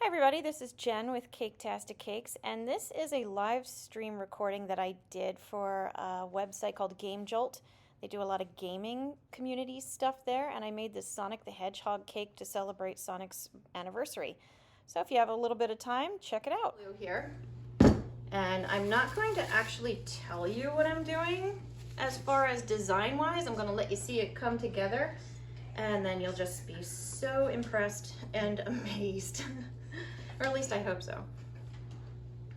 Hi everybody, this is Jen with Caketastic Cakes, and this is a live stream recording that I did for a website called Game Jolt. They do a lot of gaming community stuff there, and I made this Sonic the Hedgehog cake to celebrate Sonic's anniversary. So if you have a little bit of time, check it out. Here, and I'm not going to actually tell you what I'm doing as far as design-wise. I'm going to let you see it come together, and then you'll just be so impressed and amazed. Or at least I hope so.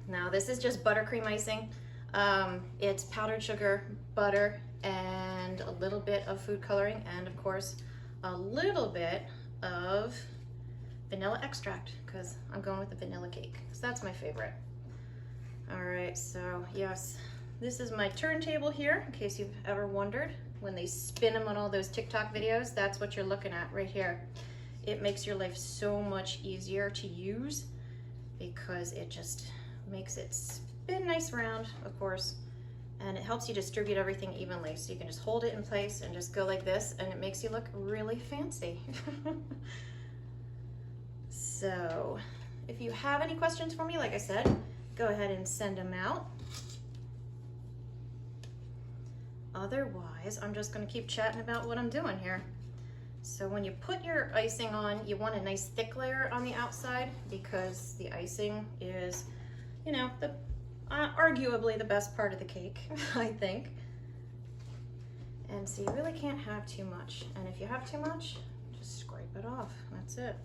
Now this is just buttercream icing. It's powdered sugar, butter, and a little bit of food coloring, and of course a little bit of vanilla extract, because I'm going with the vanilla cake, so that's my favorite. All right, so yes, this is my turntable here, in case you've ever wondered. When they spin them on all those TikTok videos, that's what you're looking at right here. It makes your life so much easier to use because it just makes it spin nice round, of course, and it helps you distribute everything evenly. So you can just hold it in place and just go like this, and it makes you look really fancy. So if you have any questions for me, like I said, go ahead and send them out. Otherwise, I'm just gonna keep chatting about what I'm doing here. So when you put your icing on, you want a nice thick layer on the outside, because the icing is, you know, arguably the best part of the cake, I think. And so you really can't have too much. And if you have too much, just scrape it off. That's it.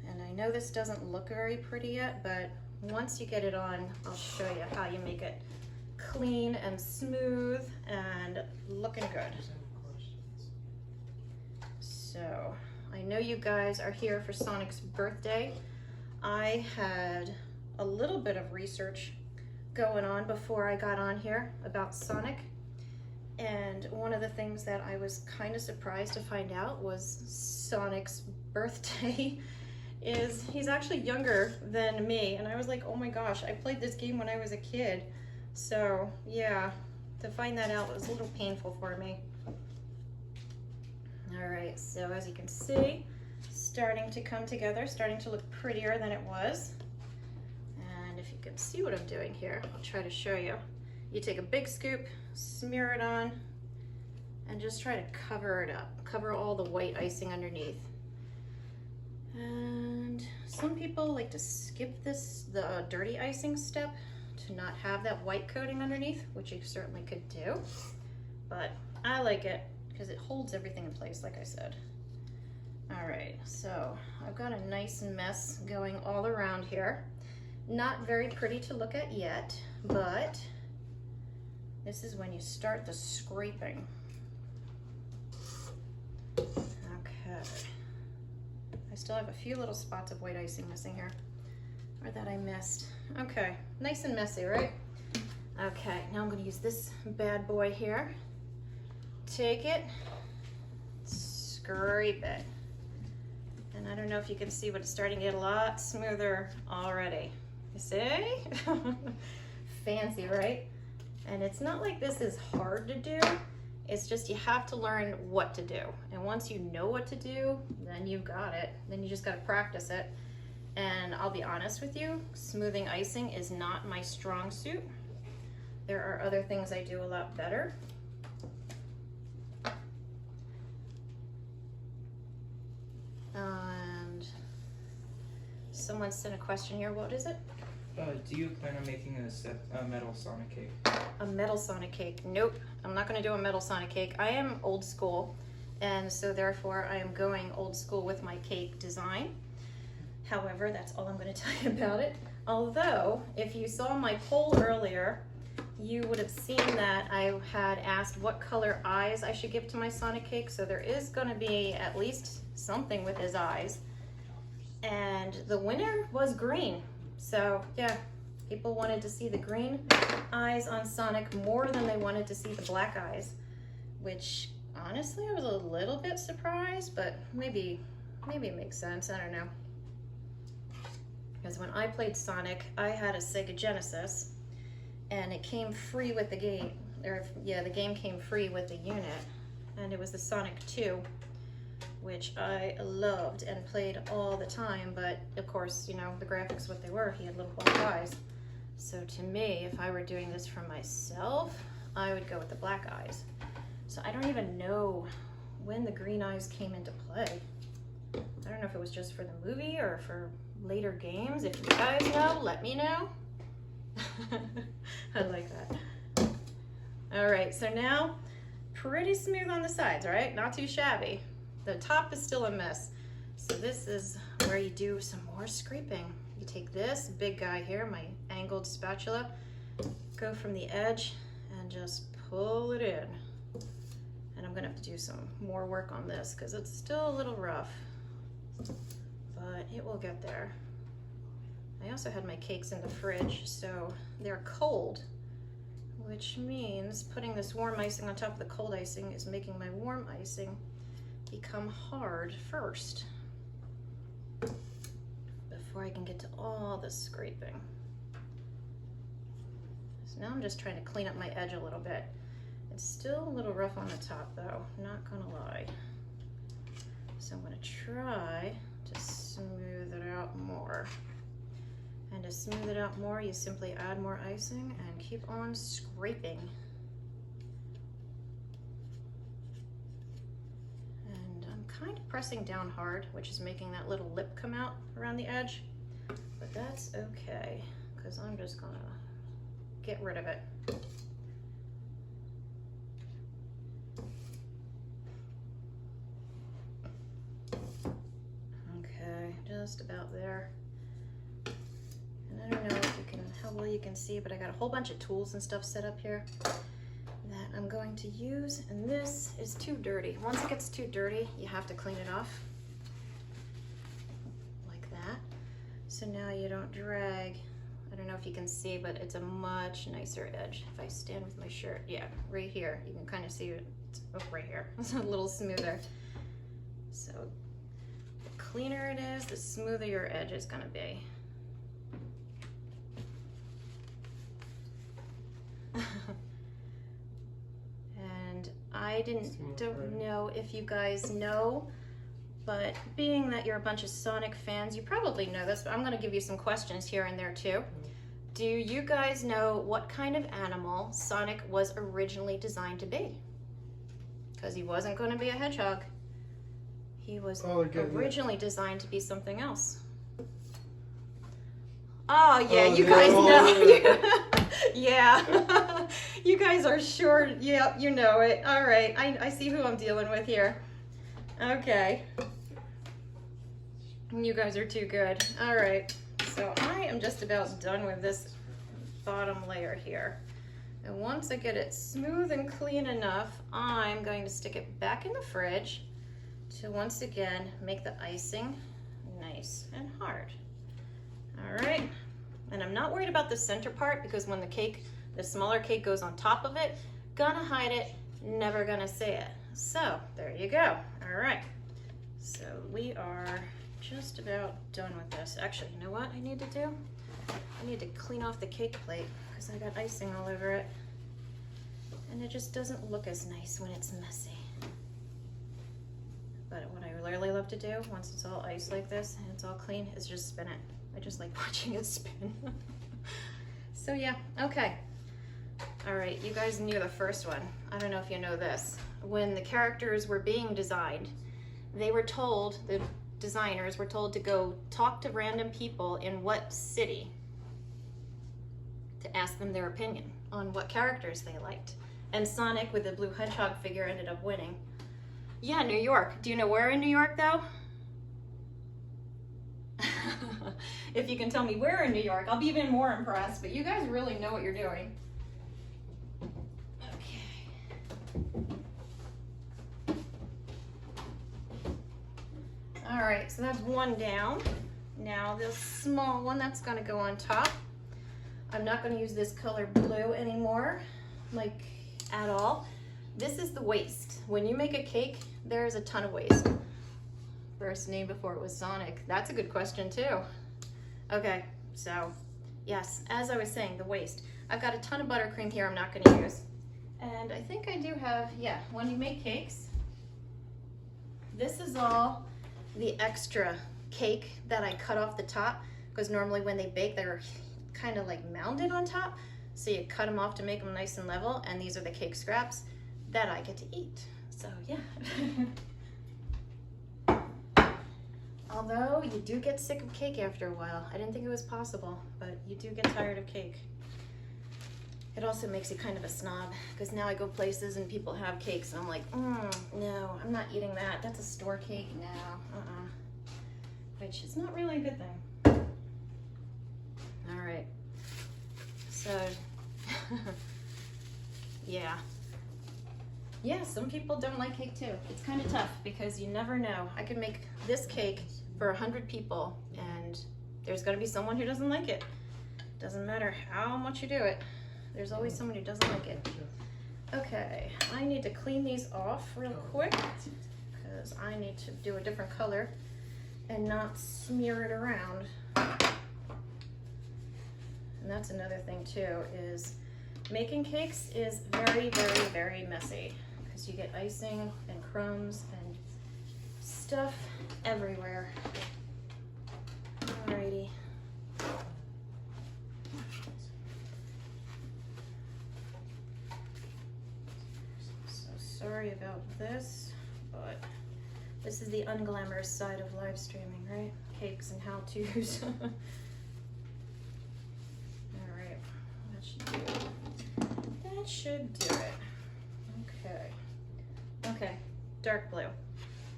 And I know this doesn't look very pretty yet, but once you get it on, I'll show you how you make it clean and smooth and looking good. So I know you guys are here for Sonic's birthday. I had a little bit of research going on before I got on here about Sonic. And one of the things that I was kind of surprised to find out was Sonic's birthday is he's actually younger than me. And I was like, oh my gosh, I played this game when I was a kid. So yeah, to find that out was a little painful for me. All right, so as you can see, starting to come together, starting to look prettier than it was. And if you can see what I'm doing here, I'll try to show you. You take a big scoop, smear it on, and just try to cover it up. Cover all the white icing underneath. And some people like to skip the dirty icing step to not have that white coating underneath, which you certainly could do. But I like it, because it holds everything in place, like I said. All right, so I've got a nice mess going all around here. Not very pretty to look at yet, but this is when you start the scraping. Okay. I still have a few little spots of white icing missing here, or that I missed. Okay, nice and messy, right? Okay, now I'm gonna use this bad boy here. Take it, scrape it. And I don't know if you can see, but it's starting to get a lot smoother already. You see? Fancy, right? And it's not like this is hard to do. It's just you have to learn what to do. And once you know what to do, then you've got it. Then you just gotta practice it. And I'll be honest with you, smoothing icing is not my strong suit. There are other things I do a lot better. And someone sent a question here. What is it? Do you plan on making a metal Sonic cake? A metal Sonic cake? Nope, I'm not going to do a metal Sonic cake. I am old school, and so therefore I am going old school with my cake design. However, that's all I'm going to tell you about it. Although, if you saw my poll earlier, you would have seen that I had asked what color eyes I should give to my Sonic cake. So there is going to be at least something with his eyes. And the winner was green. So yeah, people wanted to see the green eyes on Sonic more than they wanted to see the black eyes, which honestly I was a little bit surprised, but maybe it makes sense. I don't know. Because when I played Sonic, I had a Sega Genesis, and it came free with the game, or yeah, the game came free with the unit, and it was the Sonic 2. which I loved and played all the time, but of course, you know, the graphics what they were, he had little black eyes. So to me, if I were doing this for myself, I would go with the black eyes. So I don't even know when the green eyes came into play. I don't know if it was just for the movie or for later games. If you guys know, let me know. I like that. All right, so now pretty smooth on the sides, right? Not too shabby. The top is still a mess. So this is where you do some more scraping. You take this big guy here, my angled spatula, go from the edge and just pull it in. And I'm gonna have to do some more work on this because it's still a little rough, but it will get there. I also had my cakes in the fridge, so they're cold, which means putting this warm icing on top of the cold icing is making my warm icing become hard first before I can get to all the scraping. So now I'm just trying to clean up my edge a little bit. It's still a little rough on the top though, not gonna lie. So I'm gonna try to smooth it out more. And to smooth it out more, you simply add more icing and keep on scraping. And I'm kind of pressing down hard, which is making that little lip come out around the edge. But that's okay, because I'm just gonna get rid of it. Okay, just about there. I don't know if you can, how well you can see, but I got a whole bunch of tools and stuff set up here that I'm going to use, and this is too dirty. Once it gets too dirty, you have to clean it off like that. So now you don't drag. I don't know if you can see, but it's a much nicer edge. If I stand with my shirt, yeah, right here, you can kind of see it. Oh, right here, it's a little smoother. So the cleaner it is, the smoother your edge is gonna be. And I don't know if you guys know, but being that you're a bunch of Sonic fans, you probably know this, but I'm going to give you some questions here and there too. Do you guys know what kind of animal Sonic was originally designed to be? Because he wasn't going to be a hedgehog. He was originally designed to be something else. Oh yeah, you guys know. Yeah, you guys are sure. Yeah, you know it. All right, I see who I'm dealing with here. Okay. You guys are too good. All right, so I am just about done with this bottom layer here. And once I get it smooth and clean enough, I'm going to stick it back in the fridge to once again make the icing nice and hard. All right, and I'm not worried about the center part because when the smaller cake goes on top of it, gonna hide it, never gonna see it. So there you go. All right, so we are just about done with this. Actually, you know what I need to do? I need to clean off the cake plate because I got icing all over it. And it just doesn't look as nice when it's messy. But what I really love to do, once it's all ice like this and it's all clean, is just spin it. I just like watching it spin. So yeah, okay. All right, you guys knew the first one. I don't know if you know this. When the characters were being designed, they were told, the designers were told to go talk to random people in what city to ask them their opinion on what characters they liked. And Sonic with the blue hedgehog figure ended up winning. Yeah, New York. Do you know where in New York though? If you can tell me where in New York, I'll be even more impressed, but you guys really know what you're doing. Okay. All right, so that's one down. Now this small one that's gonna go on top. I'm not gonna use this color blue anymore, like at all. This is the waste. When you make a cake, there's a ton of waste. First name before it was Sonic. That's a good question too. Okay, so yes, as I was saying, the waste. I've got a ton of buttercream here I'm not gonna use. And I think I do have, yeah, when you make cakes, this is all the extra cake that I cut off the top, because normally when they bake, they're kind of like mounded on top. So you cut them off to make them nice and level, and these are the cake scraps that I get to eat. So yeah. Although you do get sick of cake after a while. I didn't think it was possible, but you do get tired of cake. It also makes you kind of a snob, because now I go places and people have cakes and I'm like, no, I'm not eating that. That's a store cake now. Which is not really a good thing. All right. So, yeah. Yeah, some people don't like cake too. It's kind of tough because you never know. I could make this cake for 100 people and there's gonna be someone who doesn't like it. Doesn't matter how much you do it. There's always someone who doesn't like it. Okay, I need to clean these off real quick because I need to do a different color and not smear it around. And that's another thing too, is making cakes is very, very, very messy because you get icing and crumbs and stuff everywhere. Alrighty. So sorry about this, but this is the unglamorous side of live streaming, right? Cakes and how-tos. Alright, that should do it. Okay. Okay, dark blue.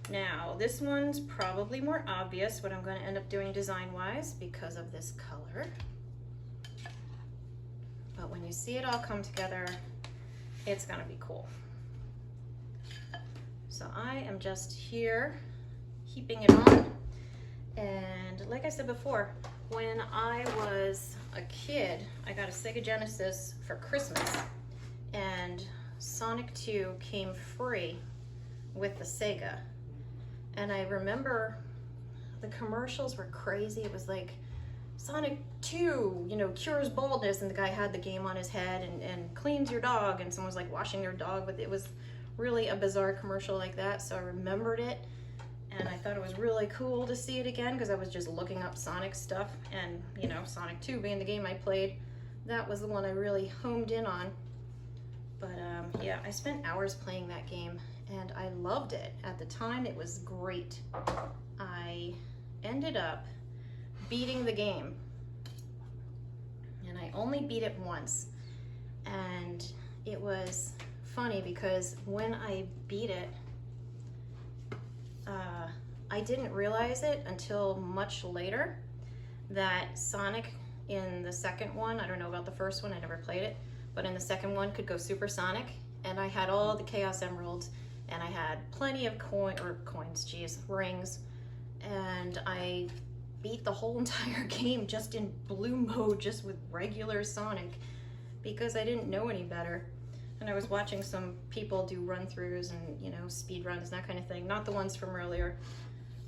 Now, this one's probably more obvious what I'm going to end up doing design-wise because of this color. But when you see it all come together, it's going to be cool. So I am just here heaping it on. And like I said before, when I was a kid, I got a Sega Genesis for Christmas, and Sonic 2 came free with the Sega. And I remember the commercials were crazy. It was like, Sonic 2, you know, cures baldness, and the guy had the game on his head and cleans your dog, and someone was like washing your dog with it. It was really a bizarre commercial like that, so I remembered it, and I thought it was really cool to see it again because I was just looking up Sonic stuff, and you know, Sonic 2 being the game I played, that was the one I really homed in on. But yeah, I spent hours playing that game and I loved it. At the time, it was great. I ended up beating the game, and I only beat it once, and it was funny because when I beat it, I didn't realize it until much later that Sonic in the second one, I don't know about the first one, I never played it, but in the second one could go supersonic, and I had all the Chaos Emeralds, and I had plenty of rings, and I beat the whole entire game just in blue mode, just with regular Sonic, because I didn't know any better. And I was watching some people do run-throughs and, you know, speed runs, that kind of thing. Not the ones from earlier,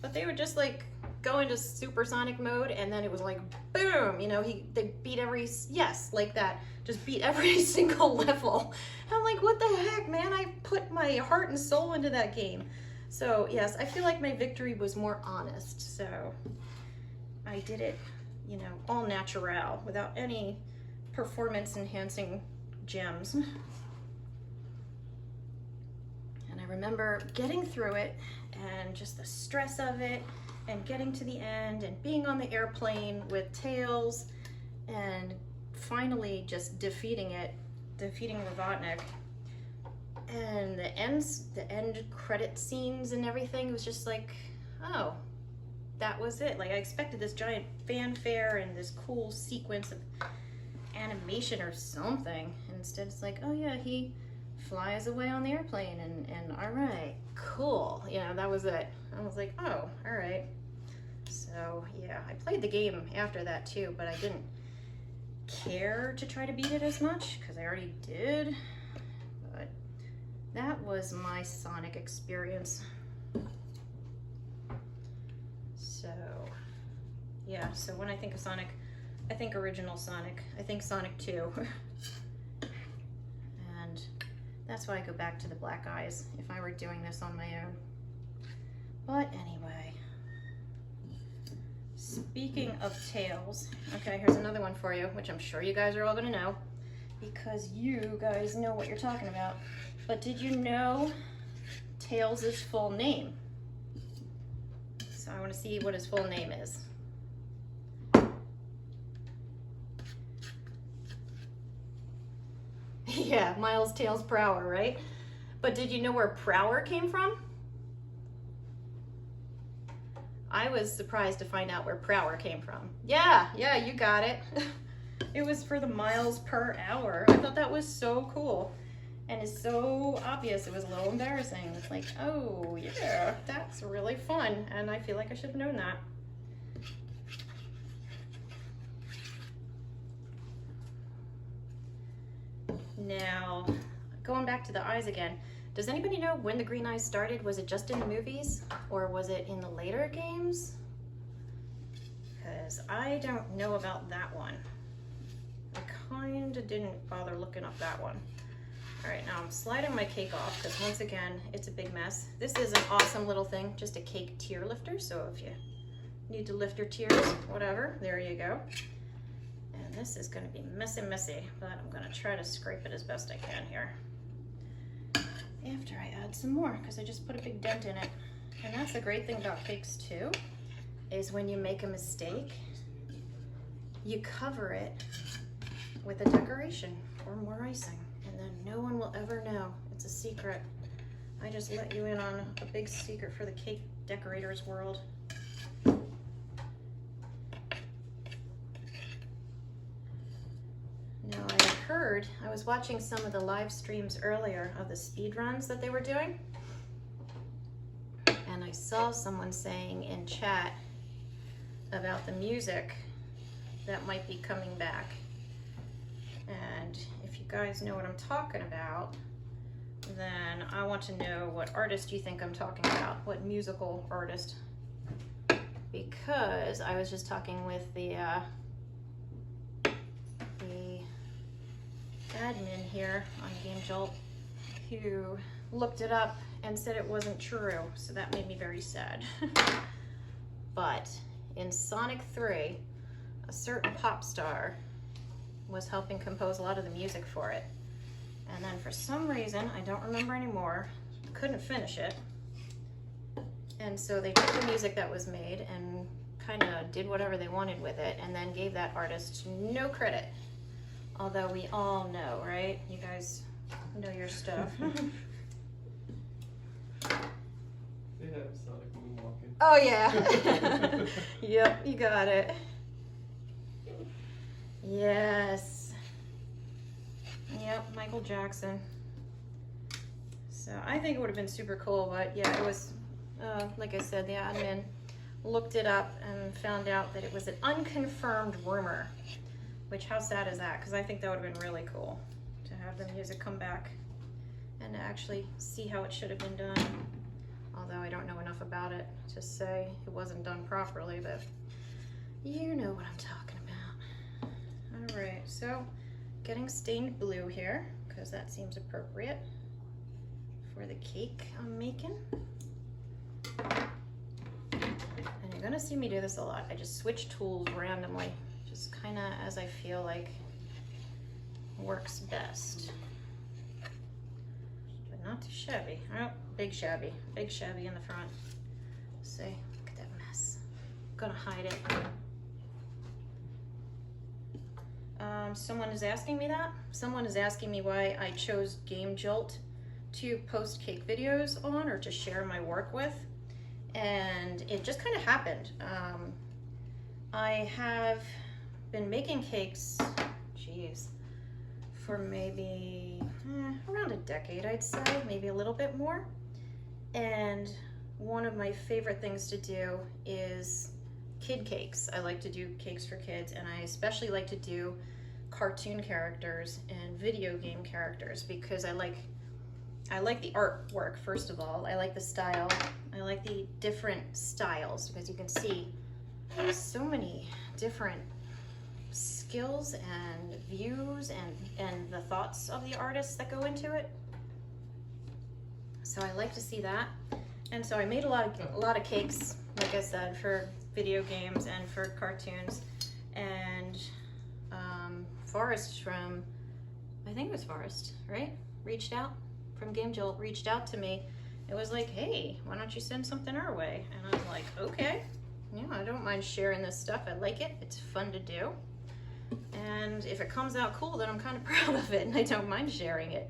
but they would just like go into supersonic mode, and then it was like, boom, you know, they beat every, yes, like that, just beat every single level. And I'm like, what the heck, man? I put my heart and soul into that game. So yes, I feel like my victory was more honest. So I did it, you know, all natural, without any performance enhancing gems. And I remember getting through it and just the stress of it and getting to the end and being on the airplane with Tails and finally just defeating Robotnik. And the end credit scenes and everything, it was just like, oh, that was it. Like, I expected this giant fanfare and this cool sequence of animation or something, and instead it's like, oh yeah, he flies away on the airplane and all right, cool, you know, that was it. I was like, oh, all right. So yeah, I played the game after that too, but I didn't care to try to beat it as much because I already did. But that was my Sonic experience. So yeah, so when I think of Sonic, I think original Sonic. I think Sonic 2. And that's why I go back to the black eyes if I were doing this on my own. But anyway, speaking of tails, okay, here's another one for you, which I'm sure you guys are all gonna know because you guys know what you're talking about. But did you know Tails' full name? So I want to see what his full name is. Yeah, Miles Tails Prower, right? But did you know where Prower came from? I was surprised to find out where Prower came from. Yeah, you got it. It was for the miles per hour. I thought that was so cool. And it's so obvious. It was a little embarrassing. It's like, oh yeah, that's really fun. And I feel like I should have known that. Now, going back to the eyes again, does anybody know when the green eyes started? Was it just in the movies or was it in the later games? Because I don't know about that one. I kind of didn't bother looking up that one. All right, now I'm sliding my cake off because once again, it's a big mess. This is an awesome little thing, just a cake tear lifter. So if you need to lift your tears, whatever, there you go. And this is gonna be messy, but I'm gonna try to scrape it as best I can here. After I add some more, because I just put a big dent in it. And that's the great thing about cakes too, is when you make a mistake, you cover it with a decoration or more icing. And then no one will ever know. It's a secret. I just let you in on a big secret for the cake decorators world. Now I was watching some of the live streams earlier of the speed runs that they were doing. And I saw someone saying in chat about the music that might be coming back. And if you guys know what I'm talking about, then I want to know what artist you think I'm talking about, what musical artist. Because I was just talking with the admin here on Game Jolt who looked it up and said it wasn't true, so that made me very sad. But in Sonic 3, a certain pop star was helping compose a lot of the music for it. And then for some reason, I don't remember anymore, couldn't finish it. And so they took the music that was made and kind of did whatever they wanted with it and then gave that artist no credit. Although we all know, right? You guys know your stuff. They have Sonic moonwalking. Oh yeah. Yep, you got it. Yes. Yep, Michael Jackson. So I think it would have been super cool, but yeah, it was, like I said, the admin looked it up and found out that it was an unconfirmed rumor. Which, how sad is that? Because I think that would have been really cool to have the music come back and to actually see how it should have been done. Although I don't know enough about it to say it wasn't done properly, but you know what I'm talking about. All right, so getting stained blue here because that seems appropriate for the cake I'm making. And you're gonna see me do this a lot. I just switch tools randomly. Just kind of as I feel like works best. But not too shabby. Oh, big shabby. Big shabby in the front. See, look at that mess. I'm gonna hide it. Someone is asking me that. Someone is asking me why I chose Game Jolt to post cake videos on or to share my work with. And it just kind of happened. I have been making cakes, geez, for maybe around a decade, I'd say, maybe a little bit more. And one of my favorite things to do is kid cakes. I like to do cakes for kids, and I especially like to do cartoon characters and video game characters because I like the artwork, first of all. I like the style. I like the different styles because you can see there's so many different skills and views and the thoughts of the artists that go into it. So I like to see that. And so I made a lot of cakes, like I said, for video games and for cartoons. And Forrest from, I think it was Forrest, right? Reached out from Game Jolt, reached out to me. It was like, hey, why don't you send something our way? And I was like, okay, yeah, I don't mind sharing this stuff. I like it. It's fun to do. And if it comes out cool, then I'm kind of proud of it, and I don't mind sharing it.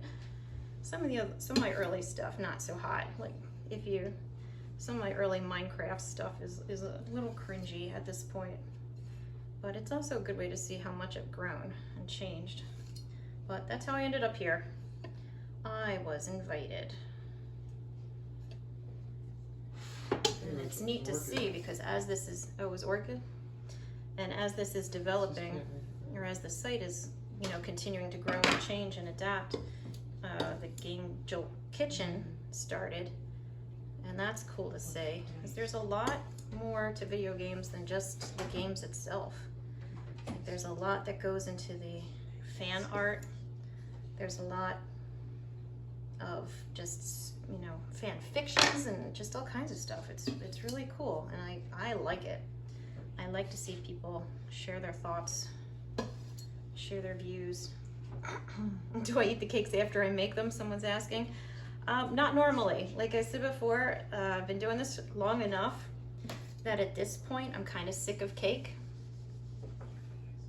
Some of my early stuff, not so hot. Like some of my early Minecraft stuff is a little cringy at this point. But it's also a good way to see how much I've grown and changed. But that's how I ended up here. I was invited. And it's neat to see because as this is, oh, it was Orchid? And as this is developing, or as the site is, you know, continuing to grow and change and adapt, the Game Jolt Kitchen started. And that's cool to see because there's a lot more to video games than just the games itself. Like, there's a lot that goes into the fan art. There's a lot of just, you know, fan fictions and just all kinds of stuff. It's really cool, and I like it. I like to see people share their thoughts, share their views. Do I eat the cakes after I make them? Someone's asking. Not normally. Like I said before, I've been doing this long enough that at this point I'm kind of sick of cake.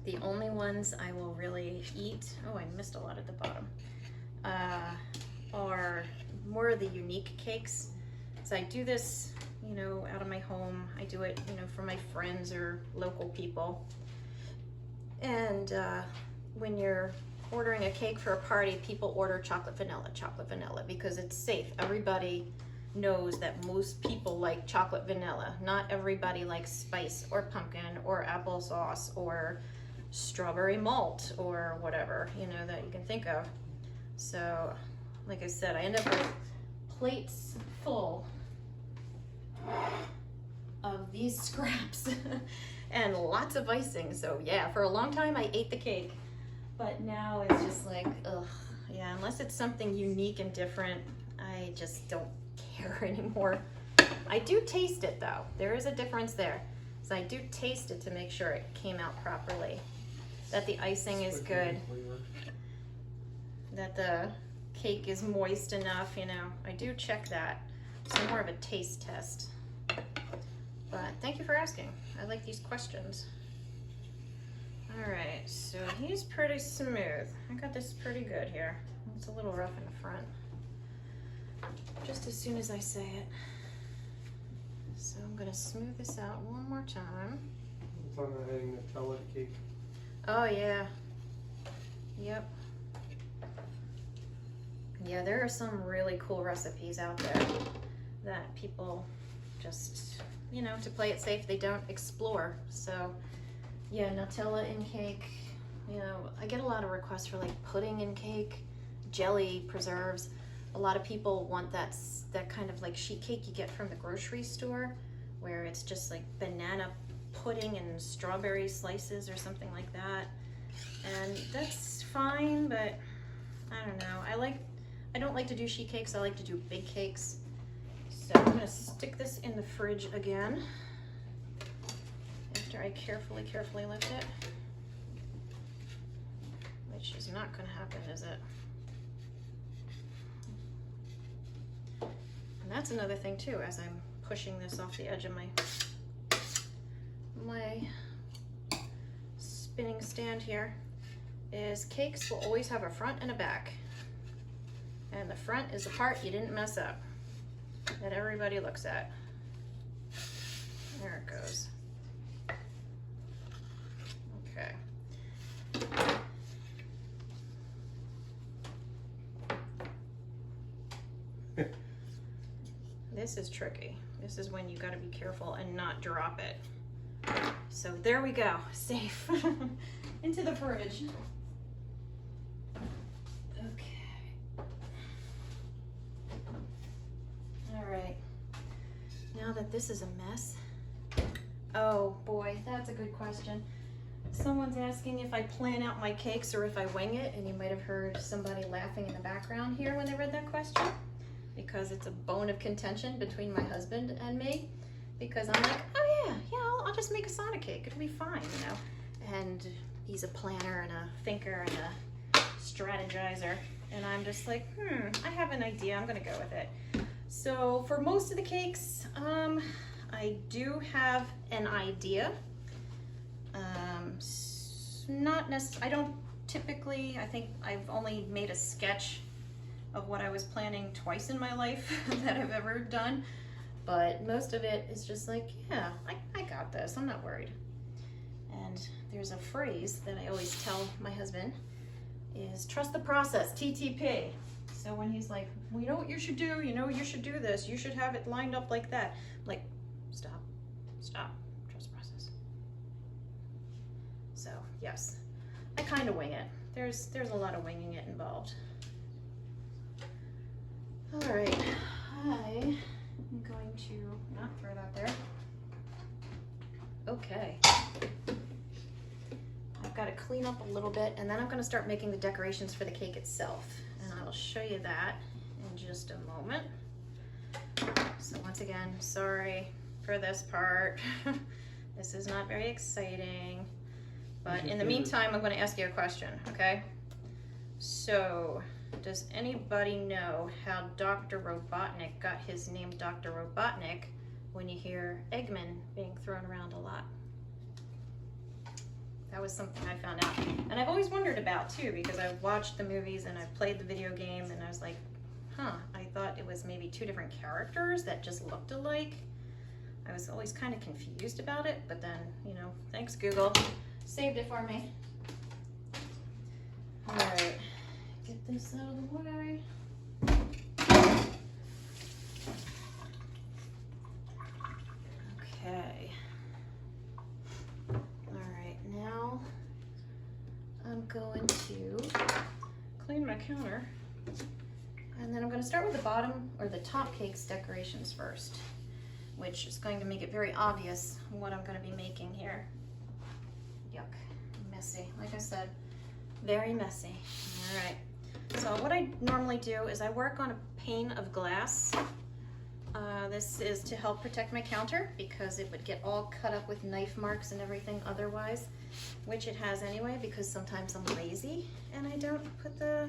The only ones I will really eat, oh, I missed a lot at the bottom, are more of the unique cakes. So I do this, you know, out of my home. I do it, you know, for my friends or local people. And when you're ordering a cake for a party, people order chocolate vanilla because it's safe. Everybody knows that most people like chocolate vanilla. Not everybody likes spice or pumpkin or applesauce or strawberry malt or whatever, you know, that you can think of. So, like I said, I end up with plates full of these scraps and lots of icing. So yeah, for a long time I ate the cake, but now it's just like, ugh, yeah, unless it's something unique and different, I just don't care anymore. I do taste it though. There is a difference there. So I do taste it to make sure it came out properly, that the icing is good, that the cake is moist enough, you know. I do check that. It's more of a taste test. But thank you for asking. I like these questions. All right, so he's pretty smooth. I got this pretty good here. It's a little rough in the front. Just as soon as I say it. So I'm gonna smooth this out one more time. It's on adding Nutella cake. Oh yeah. Yep. Yeah, there are some really cool recipes out there that people just, you know, to play it safe, they don't explore. So yeah, Nutella in cake. You know, I get a lot of requests for like pudding in cake, jelly, preserves. A lot of people want that kind of like sheet cake you get from the grocery store, where it's just like banana pudding and strawberry slices or something like that. And that's fine, but I don't know. I don't like to do sheet cakes. I like to do big cakes. So I'm gonna stick this in the fridge again after I carefully lift it, which is not gonna happen, is it? And that's another thing too, as I'm pushing this off the edge of my spinning stand here, is cakes will always have a front and a back. And the front is the part you didn't mess up, that everybody looks at. There it goes. Okay. This is tricky. This is when you gotta be careful and not drop it. So there we go, safe. Into the fridge. Okay. All right. Now that this is a mess. Oh boy, that's a good question. Someone's asking if I plan out my cakes or if I wing it, and you might have heard somebody laughing in the background here when they read that question. because it's a bone of contention between my husband and me, because I'm like, oh yeah, I'll just make a Sonic cake, it'll be fine, you know. And he's a planner and a thinker and a strategizer, and I'm just like, I have an idea, I'm gonna go with it. So for most of the cakes, I do have an idea. Not necessarily, I don't typically, I think I've only made a sketch of what I was planning twice in my life that I've ever done, but most of it is just like, yeah, I got this, I'm not worried. And there's a phrase that I always tell my husband is trust the process, TTP. So when he's like, well, you know what you should do, you know, you should do this, you should have it lined up like that. I'm like, stop, trust the process. So yes, I kind of wing it. There's a lot of winging it involved. All right, I am going to not throw that there. Okay. I've got to clean up a little bit, and then I'm going to start making the decorations for the cake itself, and I'll show you that in just a moment. So once again, sorry for this part. This is not very exciting, but in the meantime, I'm going to ask you a question, okay? So, does anybody know how Dr. Robotnik got his name Dr. Robotnik when you hear Eggman being thrown around a lot? That was something I found out. And I've always wondered about too, because I've watched the movies and I've played the video games, and I was like, I thought it was maybe two different characters that just looked alike. I was always kind of confused about it, but then, you know, thanks Google, saved it for me. All right, get this out of the way. Okay. Now I'm going to clean my counter, and then I'm going to start with the bottom or the top cakes decorations first, which is going to make it very obvious what I'm going to be making here. Yuck, messy. Like I said, very messy. All right. So what I normally do is I work on a pane of glass. This is to help protect my counter because it would get all cut up with knife marks and everything otherwise, which it has anyway, because sometimes I'm lazy and I don't put the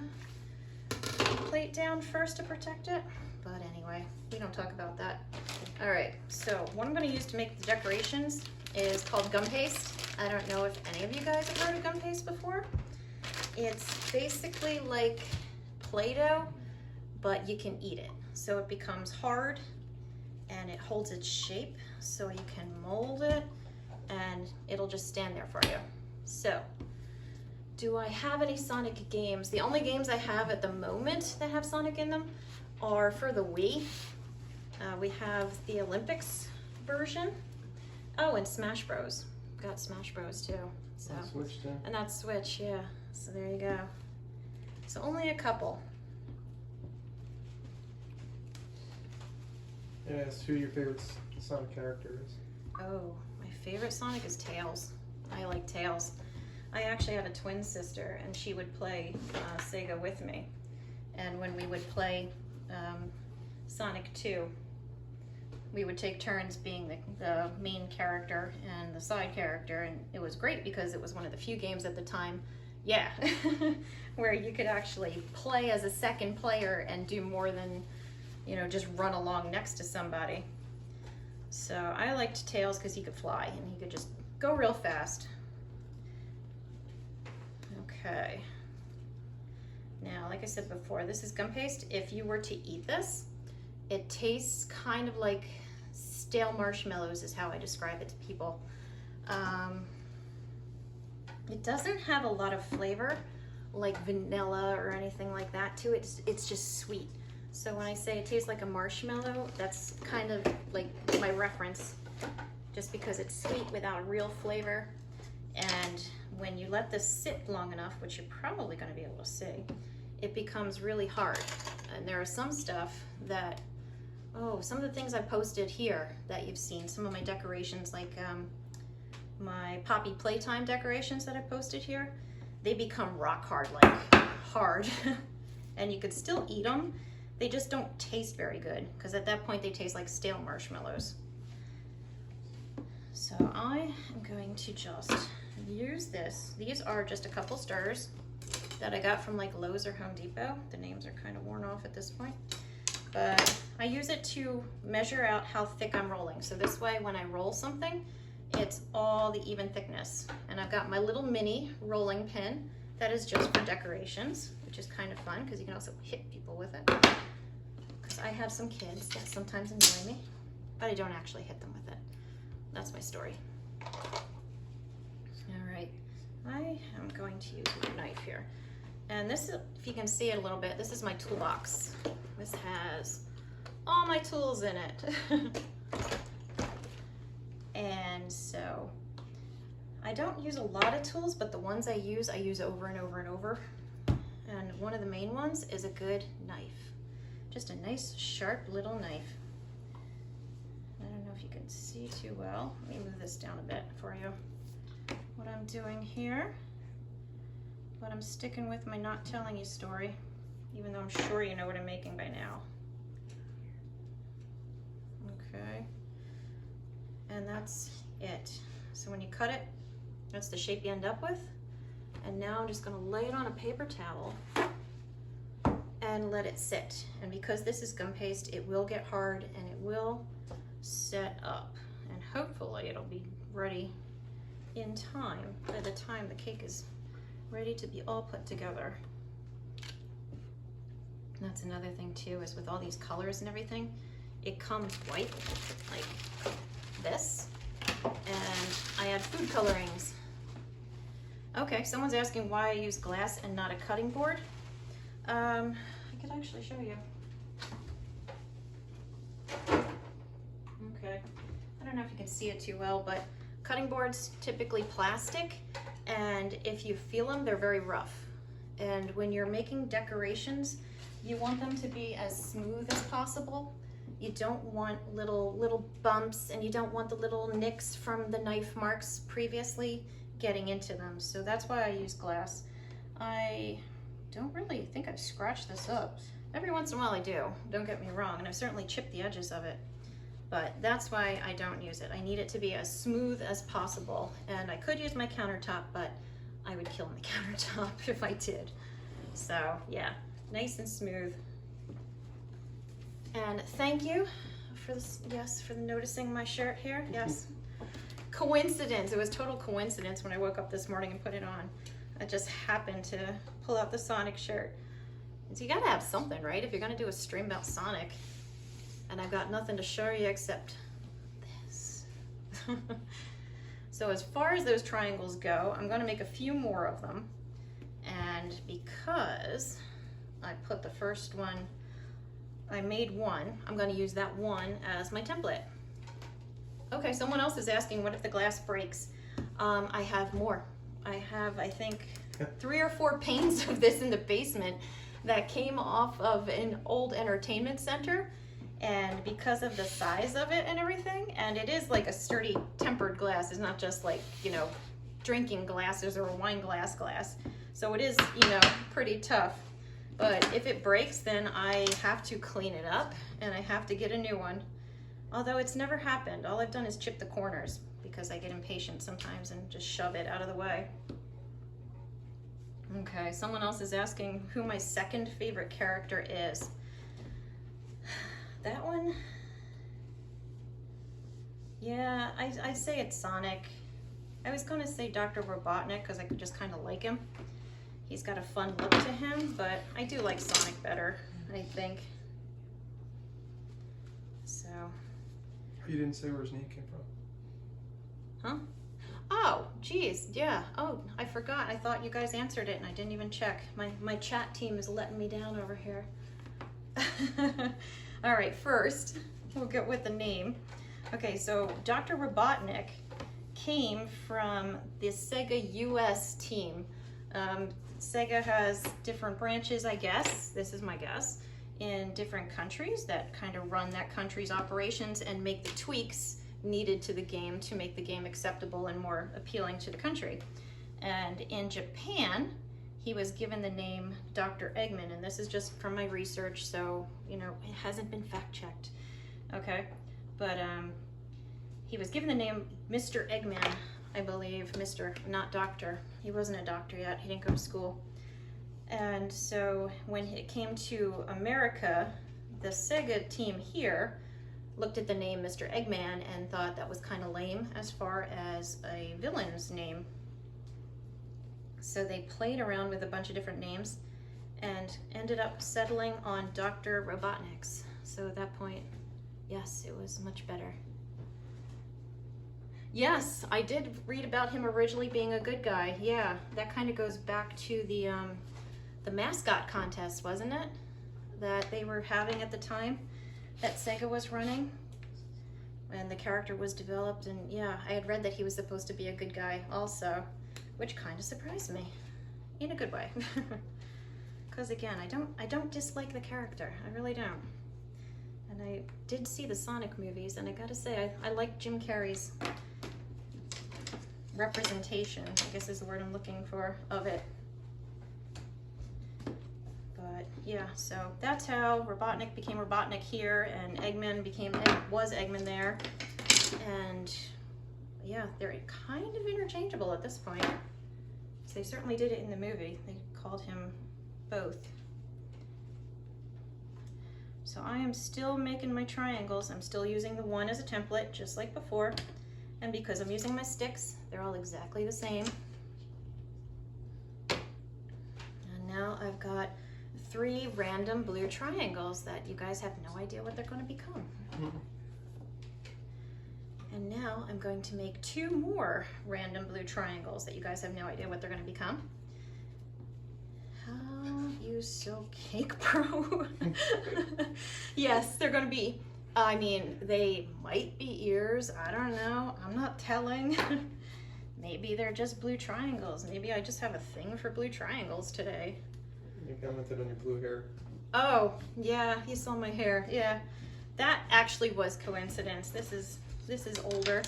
plate down first to protect it. But anyway, we don't talk about that. All right, so what I'm going to use to make the decorations is called gum paste. I don't know if any of you guys have heard of gum paste before. It's basically like Play-Doh, but you can eat it. So it becomes hard and it holds its shape, so you can mold it and it'll just stand there for you. So, do I have any Sonic games? The only games I have at the moment that have Sonic in them are for the Wii. We have the Olympics version. Oh, and Smash Bros. Got Smash Bros too. So, Switch too. and that's Switch, yeah. So there you go. So only a couple. Yes, who your favorite Sonic character is? Oh, my favorite Sonic is Tails. I like Tails. I actually have a twin sister, and she would play Sega with me. And when we would play Sonic 2, we would take turns being the main character and the side character, and it was great because it was one of the few games at the time, yeah, where you could actually play as a second player and do more than, you know, just run along next to somebody. So I liked Tails because he could fly and he could just go real fast. Okay. Now, like I said before, this is gum paste. If you were to eat this, it tastes kind of like stale marshmallows is how I describe it to people. It doesn't have a lot of flavor like vanilla or anything like that to it. It's just sweet. So when I say it tastes like a marshmallow, that's kind of like my reference, just because it's sweet without real flavor. And when you let this sit long enough, which you're probably going to be able to see, it becomes really hard. And there are some stuff that, some of the things I posted here that you've seen, some of my decorations, like my Poppy Playtime decorations that I posted here, they become rock hard, like hard. And you could still eat them, They just don't taste very good because at that point they taste like stale marshmallows. So I am going to just use this. These are just a couple stirrers that I got from like Lowe's or Home Depot. The names are kind of worn off at this point. But I use it to measure out how thick I'm rolling. So this way when I roll something, it's all the even thickness. And I've got my little mini rolling pin that is just for decorations, which is kind of fun because you can also hit people with it. Because I have some kids that sometimes annoy me, but I don't actually hit them with it. That's my story. All right, I am going to use my knife here. And this, if you can see it a little bit, this is my toolbox. This has all my tools in it. And so I don't use a lot of tools, but the ones I use over and over and over. And one of the main ones is a good knife. Just a nice, sharp little knife. I don't know if you can see too well. Let me move this down a bit for you. What I'm doing here, but I'm sticking with my not telling you story, even though I'm sure you know what I'm making by now. Okay. And that's it. So when you cut it, that's the shape you end up with. And now I'm just gonna lay it on a paper towel and let it sit. And because this is gum paste, it will get hard and it will set up. And hopefully it'll be ready in time by the time the cake is ready to be all put together. And that's another thing too, is with all these colors and everything, it comes white like this, and I add food colorings. Okay, someone's asking why I use glass and not a cutting board. I could actually show you. Okay, I don't know if you can see it too well, but cutting boards typically plastic, and if you feel them, they're very rough. And when you're making decorations, you want them to be as smooth as possible. You don't want little bumps, and you don't want the little nicks from the knife marks previously getting into them. So that's why I use glass. I don't really think I've scratched this up. Every once in a while I do, don't get me wrong, and I've certainly chipped the edges of it. But that's why I don't use it. I need it to be as smooth as possible. And I could use my countertop, but I would kill my countertop if I did. So yeah, nice and smooth. And thank you for this, yes, for noticing my shirt here, yes. Coincidence, it was total coincidence when I woke up this morning and put it on. I just happened to pull out the Sonic shirt. So you gotta have something, right? If you're gonna do a stream about Sonic. And I've got nothing to show you except this. So as far as those triangles go, I'm gonna make a few more of them. And because I put the first one, I made one, I'm gonna use that one as my template. Okay, someone else is asking, what if the glass breaks? I have more. I have, I think, 3 or 4 panes of this in the basement that came off of an old entertainment center. And because of the size of it and everything, and it is like a sturdy tempered glass, it's not just like, you know, drinking glasses or a wine glass. So it is, you know, pretty tough. But if it breaks, then I have to clean it up and I have to get a new one. Although it's never happened. All I've done is chip the corners because I get impatient sometimes and just shove it out of the way. Okay, someone else is asking who my second favorite character is. That one, yeah, I'd say it's Sonic. I was gonna say Dr. Robotnik because I could just kind of like him. He's got a fun look to him, but I do like Sonic better, I think. So. You didn't say where his name came from. Huh? Oh, geez, yeah. Oh, I forgot. I thought you guys answered it and I didn't even check. My chat team is letting me down over here. All right, first, we'll get with the name. Okay, so Dr. Robotnik came from the Sega US team. Sega has different branches, I guess, this is my guess, in different countries that kind of run that country's operations and make the tweaks needed to the game to make the game acceptable and more appealing to the country. And in Japan, he was given the name Dr. Eggman, and this is just from my research, so, you know, it hasn't been fact-checked, okay? But he was given the name Mr. Eggman, I believe, Mr., not doctor. He wasn't a doctor yet, he didn't go to school. And so when it came to America, the Sega team here looked at the name Mr. Eggman and thought that was kind of lame as far as a villain's name. So they played around with a bunch of different names and ended up settling on Dr. Robotnik's. So at that point, yes, it was much better. Yes, I did read about him originally being a good guy. Yeah, that kind of goes back to the mascot contest, wasn't it? That they were having at the time that Sega was running. And the character was developed, and yeah, I had read that he was supposed to be a good guy also, which kind of surprised me, in a good way. Because again, I don't dislike the character, I really don't. And I did see the Sonic movies, and I gotta say, I like Jim Carrey's representation, I guess is the word I'm looking for, of it. But yeah, so that's how Robotnik became Robotnik here, and Eggman was Eggman there. And yeah, they're kind of interchangeable at this point. So they certainly did it in the movie. They called him both. So I am still making my triangles. I'm still using the one as a template, just like before. And because I'm using my sticks, they're all exactly the same. And now I've got 3 random blue triangles that you guys have no idea what they're going to become. And now I'm going to make 2 more random blue triangles that you guys have no idea what they're going to become. How you so cake pro? Yes, they're going to be, I mean, they might be ears. I don't know. I'm not telling. Maybe they're just blue triangles. Maybe I just have a thing for blue triangles today. You commented on your blue hair. Oh, yeah, you saw my hair. Yeah, that actually was coincidence. This is older.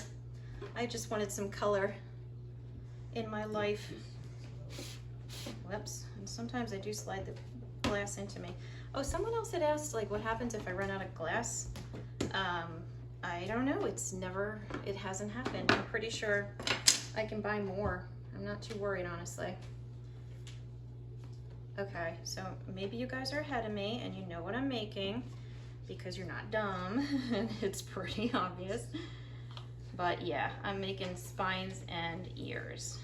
I just wanted some color in my life. Whoops, and sometimes I do slide the glass into me. Oh, someone else had asked, like, what happens if I run out of glass? I don't know, it hasn't happened. I'm pretty sure I can buy more. I'm not too worried, honestly. Okay, so maybe you guys are ahead of me and you know what I'm making because you're not dumb and it's pretty obvious. But yeah, I'm making spines and ears.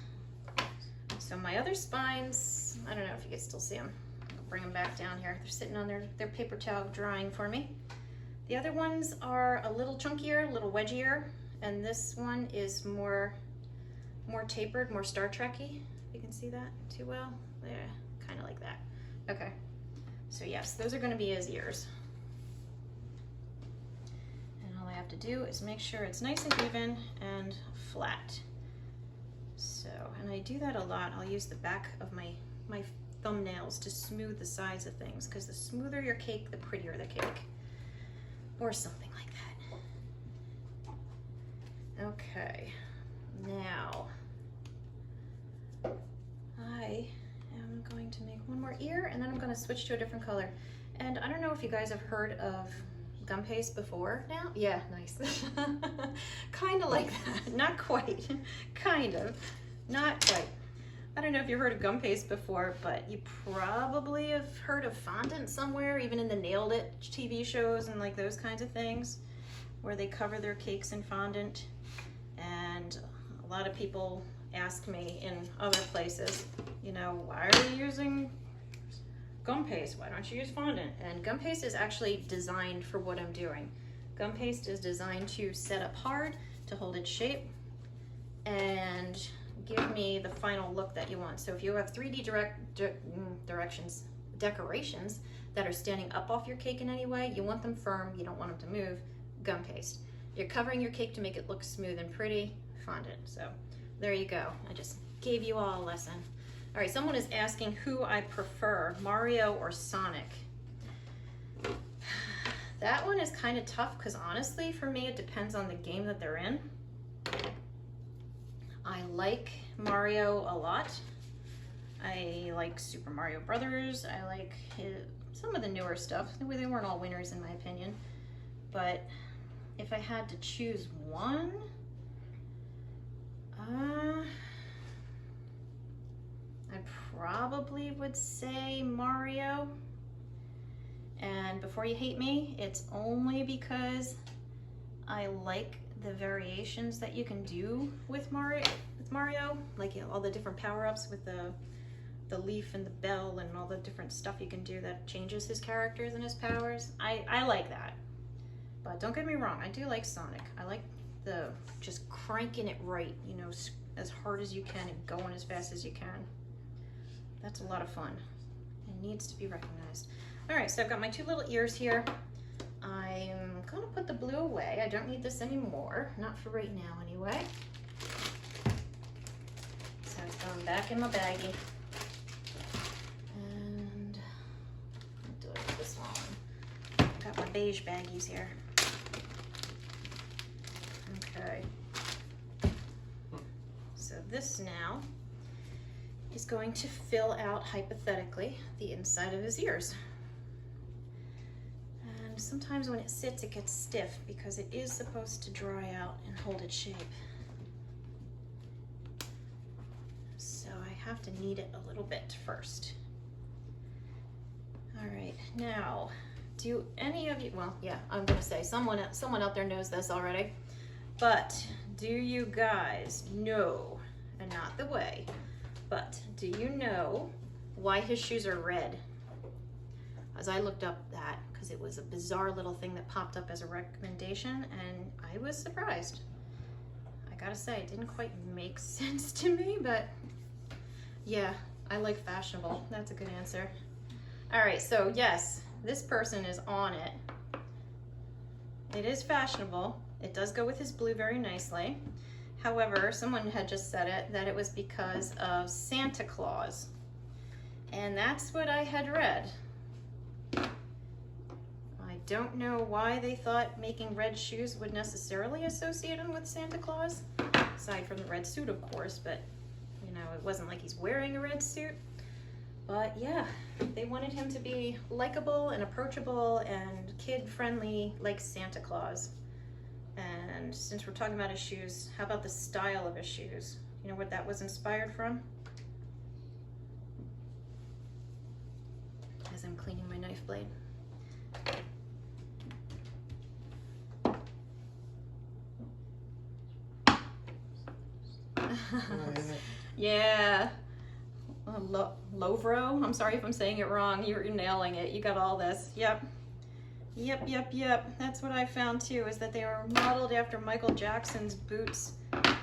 So my other spines, I don't know if you can still see them. I'll bring them back down here. They're sitting on their paper towel drying for me. The other ones are a little chunkier, a little wedgier, and this one is more tapered, more Star Trek-y. You can see that too well? Yeah. Kind of like that. Okay, so yes, those are going to be his ears. And all I have to do is make sure it's nice and even and flat. So, and I do that a lot. I'll use the back of my thumbnails to smooth the sides of things, because the smoother your cake, the prettier the cake. Or something like that. Okay, now I'm going to make one more ear, and then I'm going to switch to a different color. And I don't know if you guys have heard of gum paste before now. Yeah, nice. Kind of like that. Not quite. Kind of. Not quite. I don't know if you've heard of gum paste before, but you probably have heard of fondant somewhere, even in the Nailed It TV shows and like those kinds of things, where they cover their cakes in fondant. And a lot of people ask me in other places, you know, why are you using gum paste? Why don't you use fondant? And gum paste is actually designed for what I'm doing. Gum paste is designed to set up hard, to hold its shape, and give me the final look that you want. So if you have 3D decorations that are standing up off your cake in any way, you want them firm, you don't want them to move, gum paste. You're covering your cake to make it look smooth and pretty, fondant. So there you go. I just gave you all a lesson. All right, someone is asking who I prefer, Mario or Sonic. That one is kind of tough because honestly, for me, it depends on the game that they're in. I like Mario a lot. I like Super Mario Brothers. I like some of the newer stuff. They weren't all winners in my opinion. But if I had to choose one, I probably would say Mario. And before you hate me, it's only because I like the variations that you can do with Mario, like all the different power-ups with the leaf and the bell and all the different stuff you can do that changes his characters and his powers. I like that. But don't get me wrong, I do like Sonic. I like the just cranking it right, you know, as hard as you can and going as fast as you can. That's a lot of fun. It needs to be recognized. All right, so I've got my two little ears here. I'm gonna put the blue away. I don't need this anymore, not for right now anyway. So it's going back in my baggie. And I'll do it with this one. I've got my beige baggies here. Okay. So this now is going to fill out, hypothetically, the inside of his ears. And sometimes when it sits, it gets stiff because it is supposed to dry out and hold its shape. So I have to knead it a little bit first. All right, now, do any of you, well, yeah, I'm gonna say someone out there knows this already, but do you guys know, and not the way, but do you know why his shoes are red? As I looked up that, because it was a bizarre little thing that popped up as a recommendation, and I was surprised. I gotta say, it didn't quite make sense to me, but yeah, I like fashionable. That's a good answer. All right, so yes, this person is on it. It is fashionable. It does go with his blue very nicely. However, someone had just said it, that it was because of Santa Claus. And that's what I had read. I don't know why they thought making red shoes would necessarily associate him with Santa Claus, aside from the red suit, of course, but you know, it wasn't like he's wearing a red suit. But yeah, they wanted him to be likable and approachable and kid-friendly like Santa Claus. And since we're talking about his shoes, how about the style of his shoes? You know what that was inspired from? As I'm cleaning my knife blade. Yeah. Lovro? I'm sorry if I'm saying it wrong. You're nailing it. You got all this. Yep. Yep. That's what I found too, is that they were modeled after Michael Jackson's boots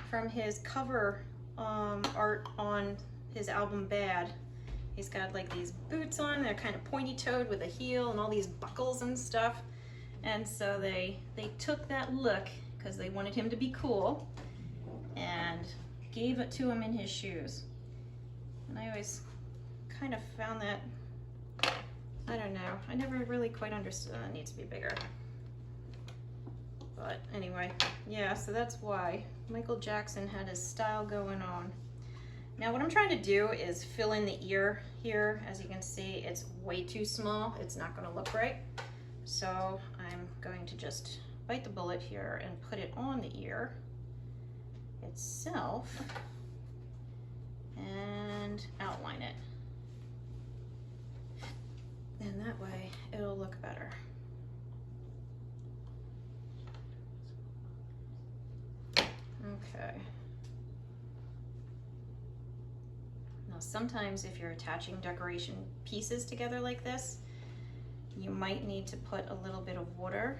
from his cover art on his album Bad. He's got like these boots on, they're kind of pointy-toed with a heel and all these buckles and stuff. And so they took that look because they wanted him to be cool and gave it to him in his shoes. And I always kind of found that, I don't know, I never really quite understood it needs to be bigger. But anyway, yeah, so that's why Michael Jackson had his style going on. Now what I'm trying to do is fill in the ear here. As you can see, it's way too small. It's not going to look right. So I'm going to just bite the bullet here and put it on the ear itself and outline it. And that way it'll look better. Okay. Now sometimes if you're attaching decoration pieces together like this, you might need to put a little bit of water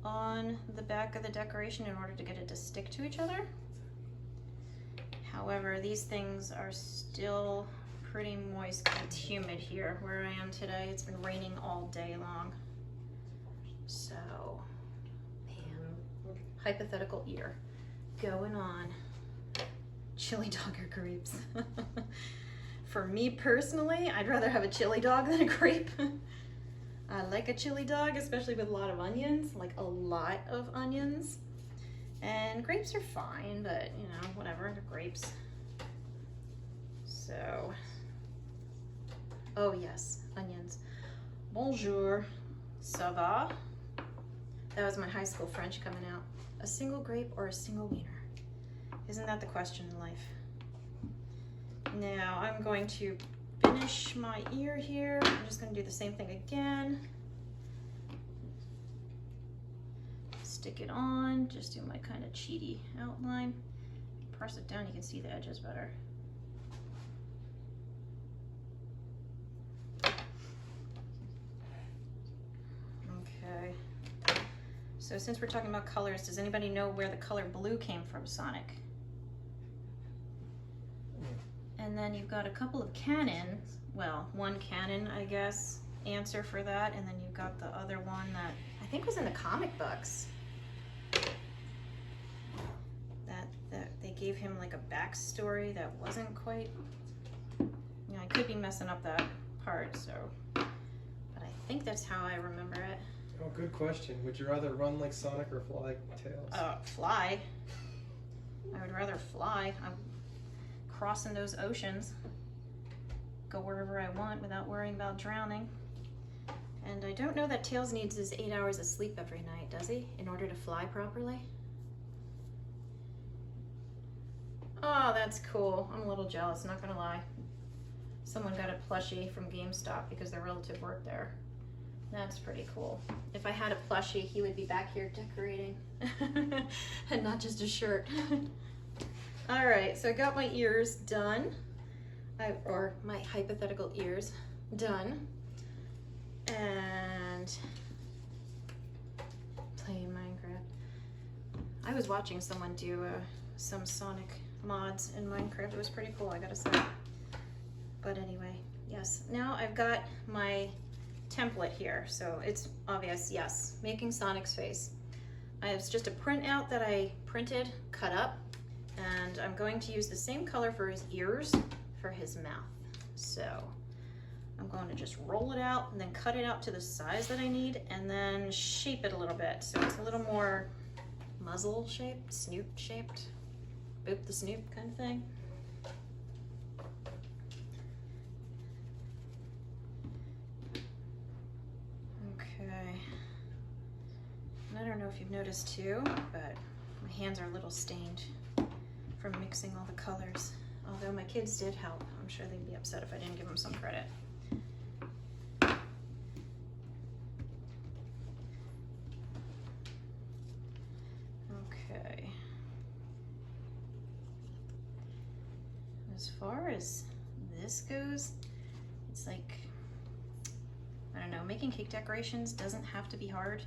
on the back of the decoration in order to get it to stick to each other. However, these things are still pretty moist. It's humid here where I am today. It's been raining all day long. So, bam, hypothetical ear going on. Chili dog or grapes? For me personally, I'd rather have a chili dog than a grape. I like a chili dog, especially with a lot of onions, like a lot of onions. And grapes are fine, but you know, whatever, they're grapes. So So, oh yes, onions. Bonjour, ça va? That was my high school French coming out. A single grape or a single wiener? Isn't that the question in life? Now I'm going to finish my ear here. I'm just going to do the same thing again. Stick it on, just do my kind of cheaty outline. Press it down, you can see the edges better. Okay. So since we're talking about colors, does anybody know where the color blue came from, Sonic? And then you've got a couple of canon, well, one canon, I guess, answer for that, and then you've got the other one that I think was in the comic books. That they gave him like a backstory that wasn't quite, you know, I could be messing up that part, so, but I think that's how I remember it. Oh, good question. Would you rather run like Sonic or fly like Tails? Fly. I would rather fly. I'm crossing those oceans, go wherever I want without worrying about drowning. And I don't know that Tails needs his 8 hours of sleep every night, does he, in order to fly properly? Oh, that's cool. I'm a little jealous, not gonna lie. Someone got a plushie from GameStop because their relative worked there. That's pretty cool. If I had a plushie, he would be back here decorating and not just a shirt. All right, so I got my ears done, or my hypothetical ears done, and playing Minecraft. I was watching someone do some Sonic mods in Minecraft. It was pretty cool, I gotta say. But anyway, yes. Now I've got my template here, so it's obvious, yes, making Sonic's face. It's just a printout that I printed, cut up, and I'm going to use the same color for his ears, for his mouth. So I'm going to just roll it out and then cut it out to the size that I need and then shape it a little bit. So it's a little more muzzle shaped, snoot shaped, boop the snoot kind of thing. Okay. And I don't know if you've noticed too, but my hands are a little stained from mixing all the colors. Although my kids did help. I'm sure they'd be upset if I didn't give them some credit. Okay. As far as this goes, it's like, I don't know, making cake decorations doesn't have to be hard.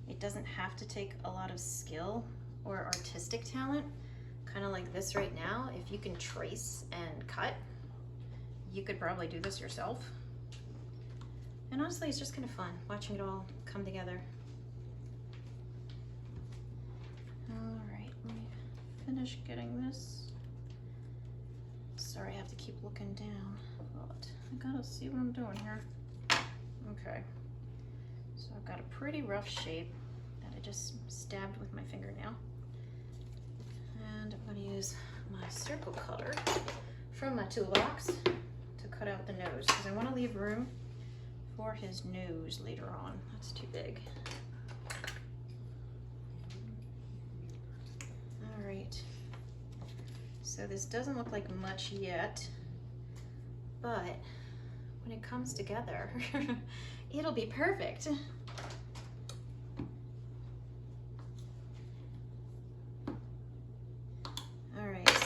It doesn't have to take a lot of skill or artistic talent. Kind of like this right now, if you can trace and cut, you could probably do this yourself. And honestly, it's just kind of fun watching it all come together. All right, let me finish getting this. Sorry, I have to keep looking down, but I gotta see what I'm doing here. Okay, so I've got a pretty rough shape that I just stabbed with my fingernail. And I'm going to use my circle cutter from my toolbox to cut out the nose because I want to leave room for his nose later on. That's too big. All right. So this doesn't look like much yet, but when it comes together, it'll be perfect.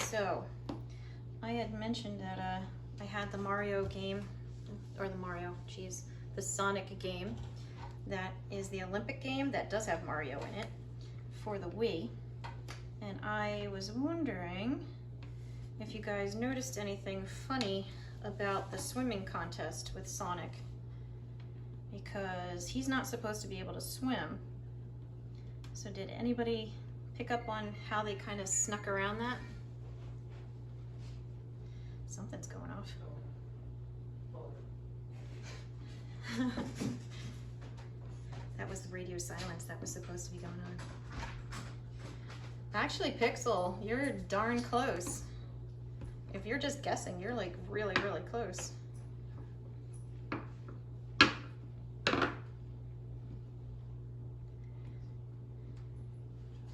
So, I had mentioned that I had the Mario game, or the Sonic game, that is the Olympic game that does have Mario in it, for the Wii. And I was wondering if you guys noticed anything funny about the swimming contest with Sonic, because he's not supposed to be able to swim. So did anybody pick up on how they kind of snuck around that? Something's going off. That was the radio silence that was supposed to be going on. Actually, Pixel, you're darn close. if you're just guessing, you're like really, really close.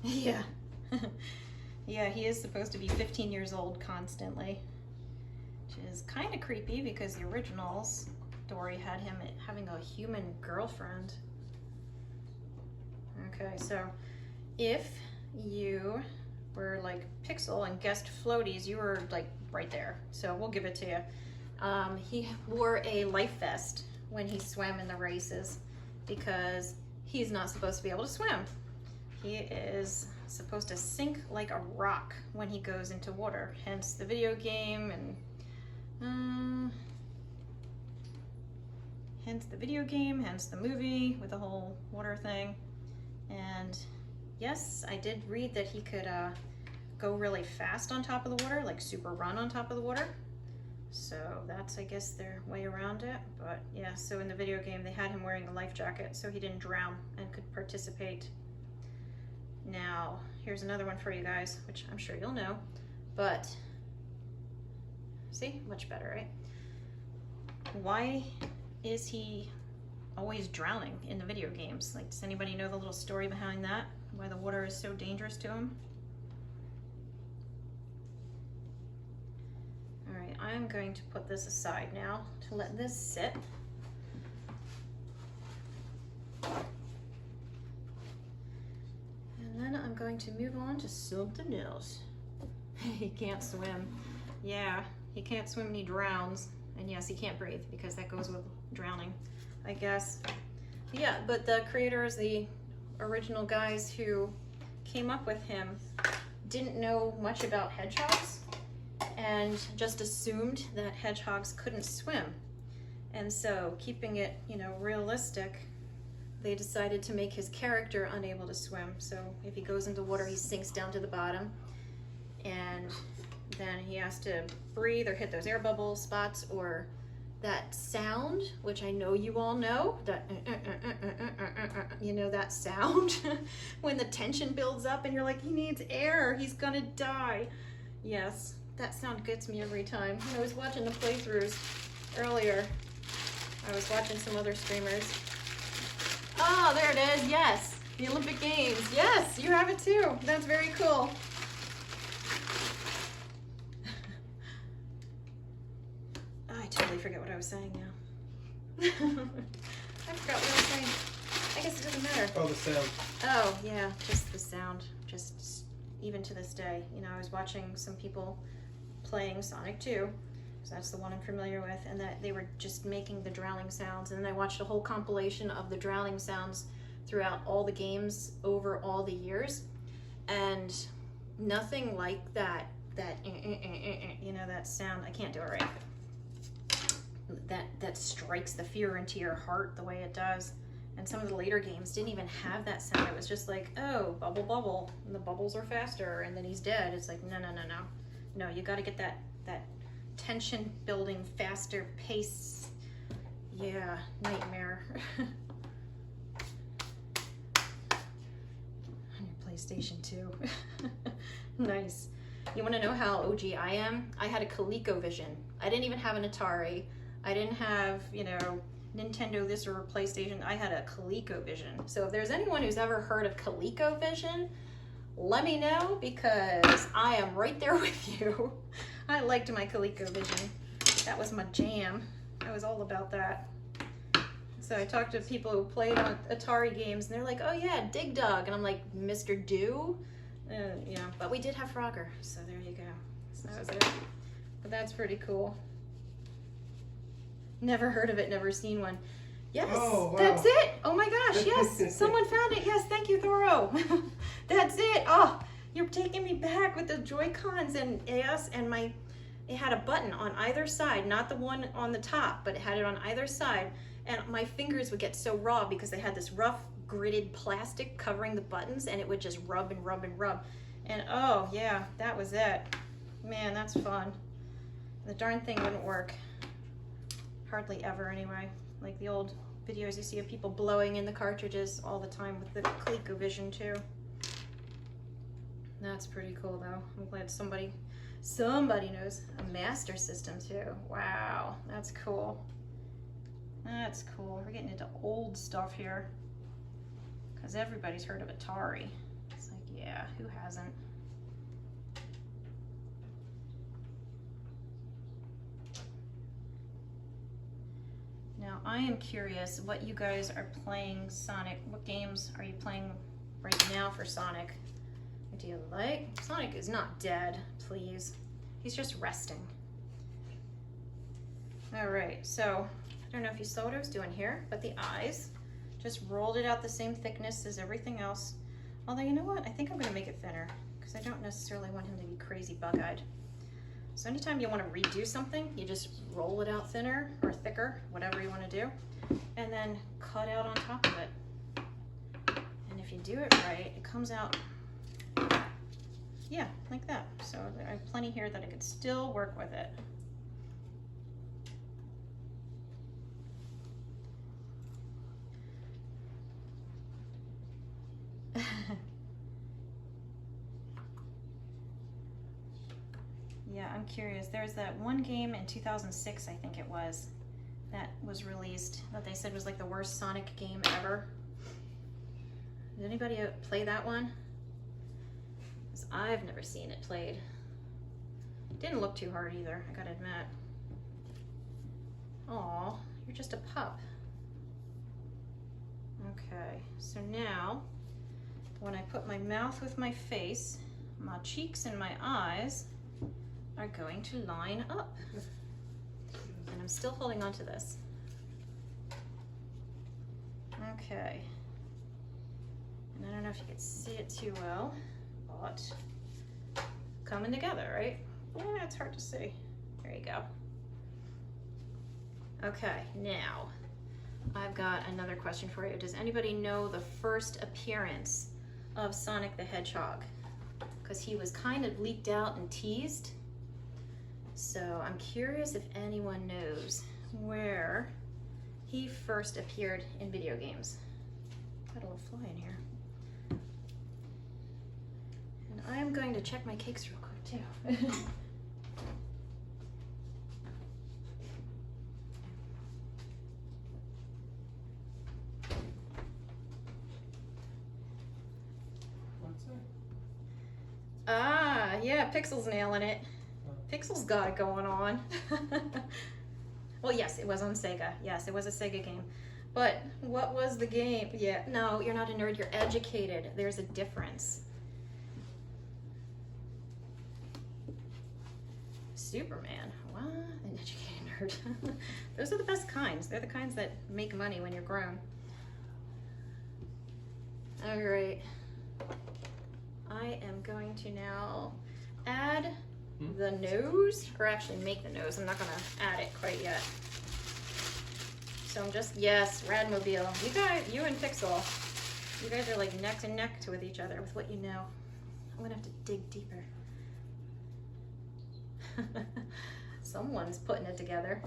Yeah. Yeah, he is supposed to be 15 years old constantly, which is kind of creepy because the original story had him having a human girlfriend. Okay, so if you were like Pixel and guessed floaties, you were like right there. So we'll give it to you. He wore a life vest when he swam in the races because he's not supposed to be able to swim. He is supposed to sink like a rock when he goes into water, hence the video game and hence the movie with the whole water thing. And yes, I did read that he could go really fast on top of the water, like super run on top of the water. So that's, I guess, their way around it. But yeah, so in the video game, they had him wearing a life jacket so he didn't drown and could participate. Now, here's another one for you guys, which I'm sure you'll know, but see, much better, right? Why is he always drowning in the video games? Like, does anybody know the little story behind that? Why the water is so dangerous to him? All right, I'm going to put this aside now to let this sit. And then I'm going to move on to something else. He can't swim. Yeah, he can't swim and he drowns. And yes, he can't breathe because that goes with drowning, I guess. Yeah, but the creators, the original guys who came up with him, didn't know much about hedgehogs and just assumed that hedgehogs couldn't swim. And so, keeping it, you know, realistic, they decided to make his character unable to swim. So if he goes into water, he sinks down to the bottom, and then he has to breathe or hit those air bubble spots, or that sound, which I know you all know, that you know that sound when the tension builds up and you're like, he needs air, he's gonna die. Yes, that sound gets me every time. When I was watching the playthroughs earlier, I was watching some other streamers. Oh, there it is, yes, the Olympic Games. Yes, you have it too. That's very cool. I totally forget what I was saying now. I forgot what I was saying. I guess it doesn't matter. Oh, the sound. Oh, yeah, just the sound. Just even to this day. You know, I was watching some people playing Sonic 2, because that's the one I'm familiar with, and that they were just making the drowning sounds. And then I watched a whole compilation of the drowning sounds throughout all the games over all the years. And nothing like that, you know, that sound. I can't do it right. That strikes the fear into your heart the way it does. And some of the later games didn't even have that sound. It was just like, oh, bubble, bubble, and the bubbles are faster, and then he's dead. It's like, no. No, you got to get that tension building, faster pace. Yeah, nightmare. On your PlayStation 2. Nice. You want to know how OG I am? I had a ColecoVision. I didn't even have an Atari. I didn't have, you know, Nintendo this or PlayStation. I had a ColecoVision. So if there's anyone who's ever heard of ColecoVision, let me know, because I am right there with you. I liked my ColecoVision. That was my jam. I was all about that. So I talked to people who played on Atari games, and they're like, oh yeah, Dig Dug. And I'm like, Mr. Do? You know, but we did have Frogger, so there you go. So that was it. But that's pretty cool. Never heard of it, never seen one. Yes, oh, wow. That's it. Oh my gosh, yes, someone found it. Yes, thank you, Thoro. That's it. Oh, you're taking me back with the Joy-Cons, and yes, and it had a button on either side, not the one on the top, but it had it on either side, and my fingers would get so raw because they had this rough gridded plastic covering the buttons, and it would just rub and rub and rub. And oh yeah, that was it. Man, that's fun. The darn thing wouldn't work. Hardly ever anyway. Like the old videos you see of people blowing in the cartridges all the time with the ColecoVision too. That's pretty cool though. I'm glad somebody Somebody knows. A Master System too. Wow, that's cool. That's cool. We're getting into old stuff here. Because everybody's heard of Atari. It's like, yeah, who hasn't? Now, I am curious what you guys are playing Sonic. What games are you playing right now for Sonic? What do you like? Sonic is not dead, please. He's just resting. All right, so I don't know if you saw what I was doing here, but the eyes, just rolled it out the same thickness as everything else. Although, you know what? I think I'm gonna make it thinner because I don't necessarily want him to be crazy bug-eyed. So anytime you want to redo something, you just roll it out thinner or thicker, whatever you want to do, and then cut out on top of it. And if you do it right, it comes out, yeah, like that. So I have plenty here that I could still work with it. Yeah, I'm curious. There's that one game in 2006, I think it was, that was released that they said was like the worst Sonic game ever. Did anybody play that one? Because I've never seen it played. It didn't look too hard either, I gotta admit. Aw, you're just a pup. Okay, so now, when I put my mouth with my face, my cheeks and my eyes are going to line up. And I'm still holding on to this. Okay. And I don't know if you can see it too well, but coming together, right? Yeah, it's hard to see. There you go. Okay, now I've got another question for you. Does anybody know the first appearance of Sonic the Hedgehog? Because he was kind of leaked out and teased. So I'm curious if anyone knows where he first appeared in video games. Got a little fly in here. And I'm going to check my cakes real quick too. What's that? Ah, yeah, Pixel's nailing it. Pixel's got it going on. Well, yes, it was on Sega. Yes, it was a Sega game. But what was the game? Yeah, no, you're not a nerd, you're educated. There's a difference. Superman. What? An educated nerd. Those are the best kinds. They're the kinds that make money when you're grown. All right. I am going to now add the nose, or actually make the nose. I'm not gonna add it quite yet. So I'm just, yes, Radmobile. You guys, you and Pixel, you guys are like neck and neck with each other with what you know. I'm gonna have to dig deeper. Someone's putting it together.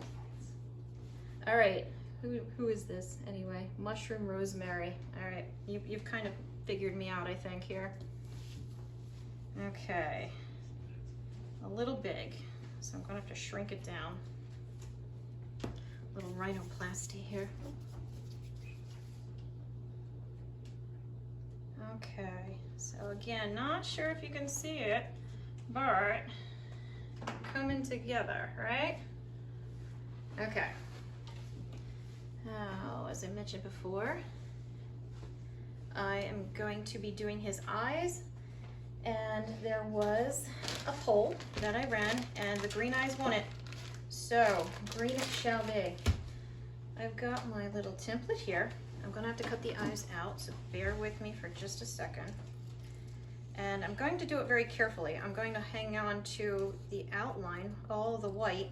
All right, who is this anyway? Mushroom Rosemary. All right, you've kind of figured me out, I think, here. Okay. A little big, so I'm gonna have to shrink it down. Little rhinoplasty here. Okay, so again, not sure if you can see it, but coming together, right? Okay. Now, as I mentioned before, I am going to be doing his eyes. And there was a poll that I ran, and the green eyes won it. So, green it shall be. I've got my little template here. I'm gonna have to cut the eyes out, so bear with me for just a second. And I'm going to do it very carefully. I'm going to hang on to the outline, all the white,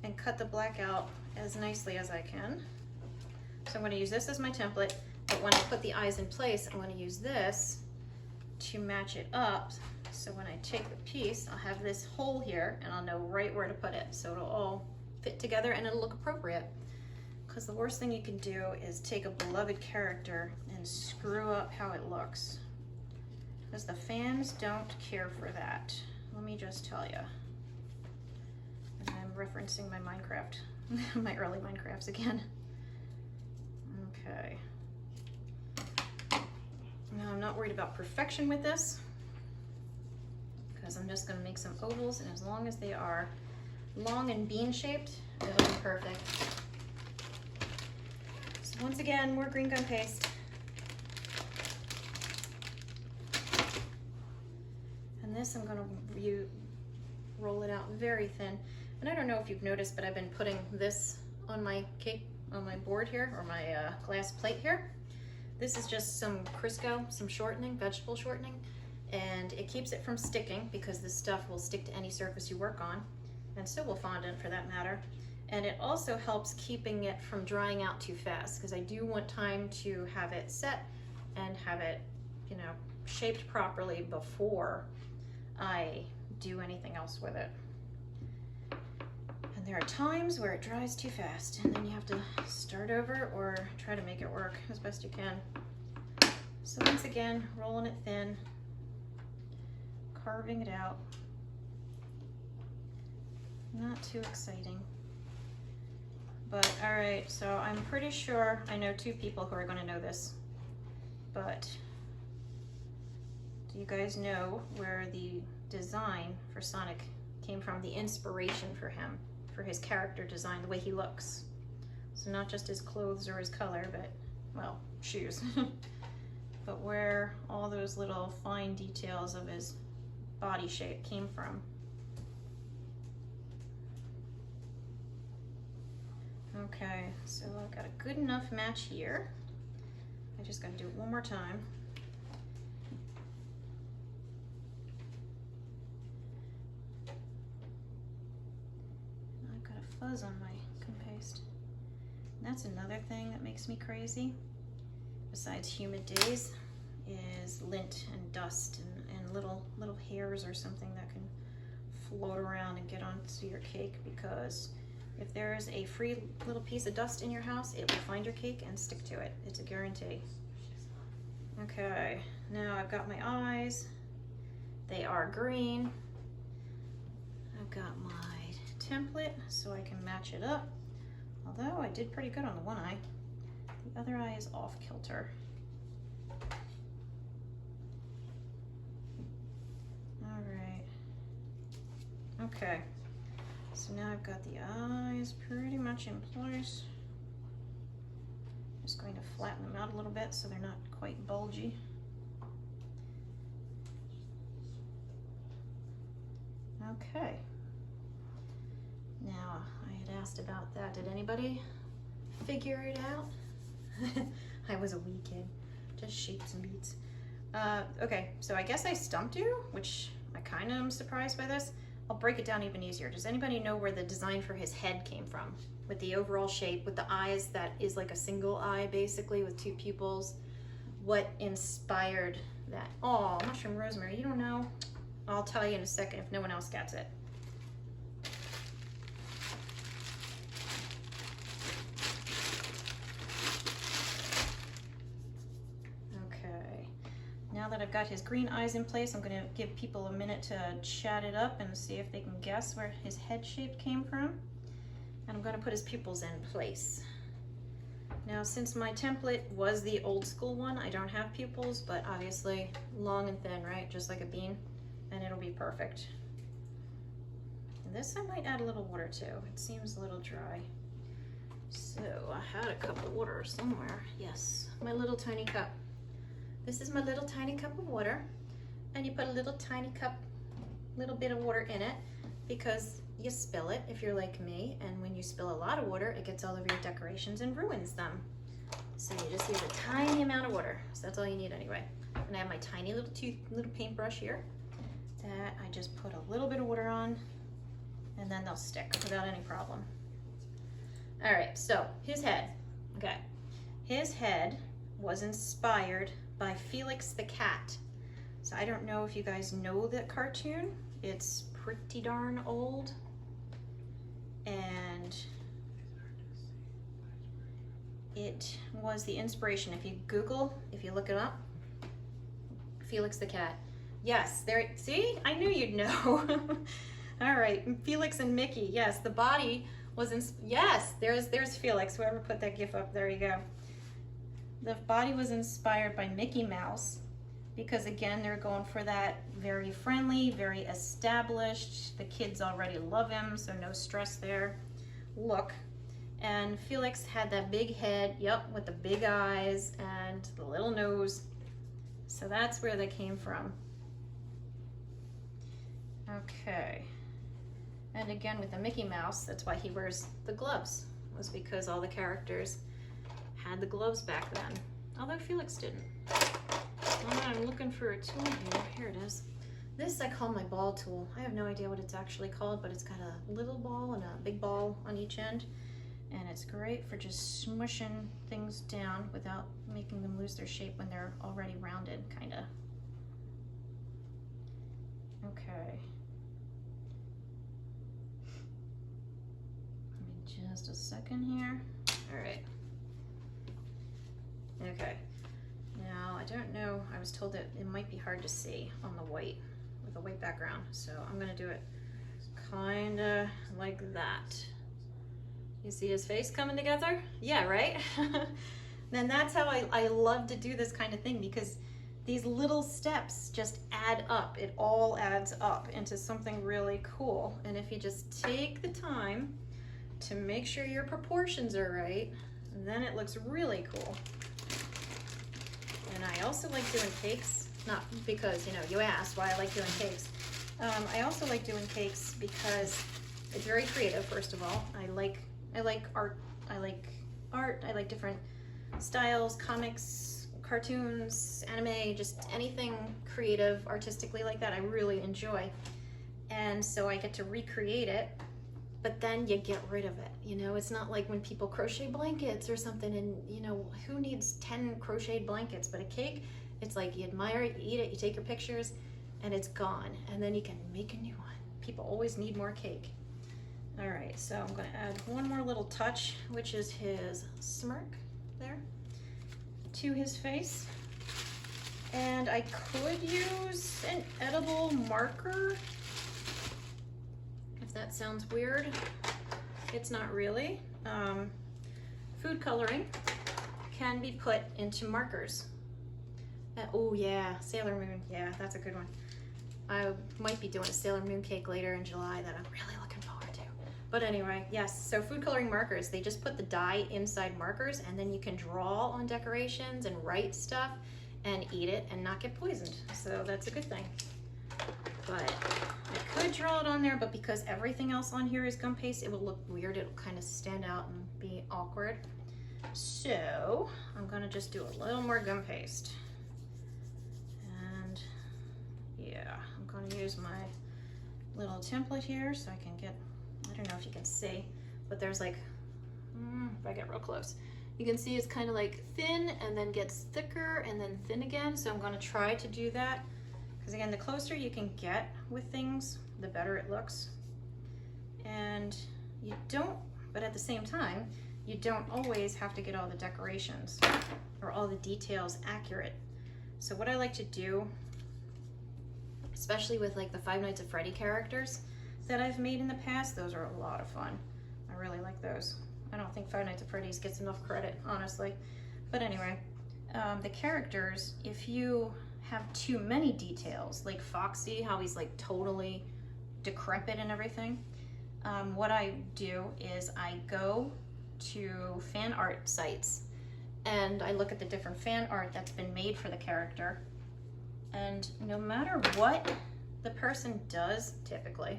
and cut the black out as nicely as I can. So I'm gonna use this as my template, but when I put the eyes in place, I'm gonna use this to match it up, so when I take the piece, I'll have this hole here and I'll know right where to put it, so it'll all fit together and it'll look appropriate. Because the worst thing you can do is take a beloved character and screw up how it looks, because the fans don't care for that. let me just tell you. And I'm referencing my Minecraft, my early Minecrafts again. Okay. Now I'm not worried about perfection with this, because I'm just gonna make some ovals, and as long as they are long and bean shaped, it'll be perfect. So once again, more green gum paste. And this I'm gonna roll it out very thin. And I don't know if you've noticed, but I've been putting this on my cake, on my board here, or my glass plate here. This is just some Crisco, some shortening, vegetable shortening, and it keeps it from sticking, because this stuff will stick to any surface you work on, and so will fondant for that matter. And it also helps keeping it from drying out too fast, because I do want time to have it set and have it, you know, shaped properly before I do anything else with it. And there are times where it dries too fast, and then you have to start over or try to make it work as best you can. So once again, rolling it thin, carving it out. Not too exciting. But all right, so I'm pretty sure I know two people who are going to know this. But do you guys know where the design for Sonic came from, the inspiration for him, for his character design, the way he looks? So not just his clothes or his color, but, well, shoes. But where all those little fine details of his body shape came from. Okay, so I've got a good enough match here. I just gotta do it one more time. I've got a fuzz on my gum paste. And that's another thing that makes me crazy, besides humid days, is lint and dust and little hairs or something that can float around and get onto your cake, because if there is a free little piece of dust in your house, it will find your cake and stick to it. It's a guarantee. Okay, now I've got my eyes. They are green. I've got my template so I can match it up. Although I did pretty good on the one eye. The other eye is off kilter. All right. Okay. So now I've got the eyes pretty much in place. Just going to flatten them out a little bit so they're not quite bulgy. Okay. Now, I had asked about that. Did anybody figure it out? I was a wee kid, just shapes and beats. Okay, so I guess I stumped you, which I kind of am surprised by this. I'll break it down even easier. Does anybody know where the design for his head came from? With the overall shape, with the eyes that is like a single eye basically with two pupils. What inspired that? Oh, Mushroom Rosemary, you don't know? I'll tell you in a second if no one else gets it. Now that I've got his green eyes in place, I'm going to give people a minute to chat it up and see if they can guess where his head shape came from. And I'm going to put his pupils in place. Now, since my template was the old school one, I don't have pupils, but obviously long and thin, right? Just like a bean, and it'll be perfect. And this I might add a little water to. It seems a little dry. So I had a cup of water somewhere. Yes, my little tiny cup. This is my little tiny cup of water, and you put a little tiny cup, little bit of water in it, because you spill it if you're like me, and when you spill a lot of water, it gets all over your decorations and ruins them. So you just use a tiny amount of water. So that's all you need anyway. And I have my tiny little paintbrush here that I just put a little bit of water on, and then they'll stick without any problem. All right, so his head. Okay, his head was inspired by Felix the cat. So I don't know if you guys know that cartoon. It's pretty darn old. And it was the inspiration. If you Google, if you look it up, Felix the cat, Yes, there, see? I knew you'd know. All right, Felix and Mickey. Yes, the body was in, yes, there's Felix. Whoever put that gif up, there you go. The body was inspired by Mickey Mouse because again, they're going for that very friendly, very established. The kids already love him, so no stress there. Look. And Felix had that big head, yep, with the big eyes and the little nose. So that's where they came from. Okay. And again with the Mickey Mouse, that's why he wears the gloves, was because all the characters had the gloves back then. Although Felix didn't. I'm looking for a tool here. Here it is. This I call my ball tool. I have no idea what it's actually called, but it's got a little ball and a big ball on each end. And it's great for just smushing things down without making them lose their shape when they're already rounded, kind of. Okay. Give me just a second here. All right. Okay. Now, I don't know, I was told that it might be hard to see on the white, with a white background, so I'm gonna do it kind of like that. You see his face coming together? Yeah, right? Then that's how I love to do this kind of thing, because these little steps just add up. It all adds up into something really cool. And if you just take the time to make sure your proportions are right, then it looks really cool. And I also like doing cakes, not because, you know, you asked why I like doing cakes. I also like doing cakes because it's very creative, first of all. I like art. I like different styles, comics, cartoons, anime, just anything creative artistically like that I really enjoy. And so I get to recreate it, but then you get rid of it. You know, it's not like when people crochet blankets or something, and you know, who needs 10 crocheted blankets? But a cake, it's like you admire it, you eat it, you take your pictures, and it's gone. And then you can make a new one. People always need more cake. All right, so I'm gonna add one more little touch, which is his smirk there, to his face. And I could use an edible marker. If that sounds weird, it's not really. Food coloring can be put into markers. Oh yeah, Sailor Moon, yeah, that's a good one. I might be doing a Sailor Moon cake later in July that I'm really looking forward to. But anyway, yes, so food coloring markers, they just put the dye inside markers, and then you can draw on decorations and write stuff and eat it and not get poisoned. So that's a good thing. But I could draw it on there, but because everything else on here is gum paste, it will look weird. It'll kind of stand out and be awkward. So I'm gonna just do a little more gum paste. And yeah, I'm gonna use my little template here so I can get, I don't know if you can see, but there's like, if I get real close, you can see it's kind of like thin and then gets thicker and then thin again. So I'm gonna try to do that. Because again, the closer you can get with things, the better it looks. And you don't, but at the same time, you don't always have to get all the decorations or all the details accurate. So what I like to do, especially with like the Five Nights at Freddy characters that I've made in the past, those are a lot of fun. I really like those. I don't think Five Nights at Freddy's gets enough credit, honestly. But anyway, the characters, if you have too many details, like Foxy, how he's like totally decrepit and everything, what I do is I go to fan art sites and I look at the different fan art that's been made for the character, and no matter what the person does, typically,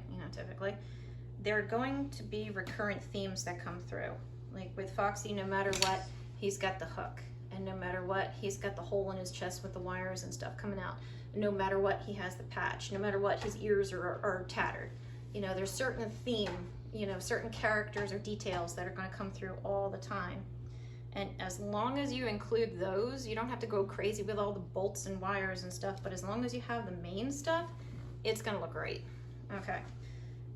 there are going to be recurrent themes that come through. Like with Foxy, no matter what, he's got the hook. And no matter what, he's got the hole in his chest with the wires and stuff coming out. No matter what, he has the patch. No matter what, his ears are tattered. You know, there's certain theme, you know, certain characters or details that are going to come through all the time. And as long as you include those, you don't have to go crazy with all the bolts and wires and stuff, but as long as you have the main stuff, it's going to look great. Okay.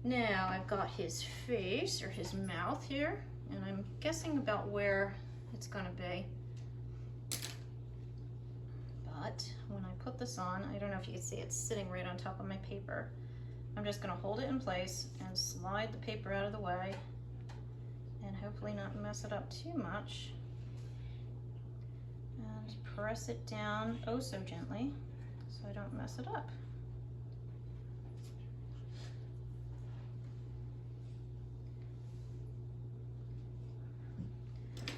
Now I've got his face or his mouth here, and I'm guessing about where it's going to be. But when I put this on, I don't know if you can see, it's sitting right on top of my paper. I'm just gonna hold it in place and slide the paper out of the way and hopefully not mess it up too much. And press it down oh so gently so I don't mess it up.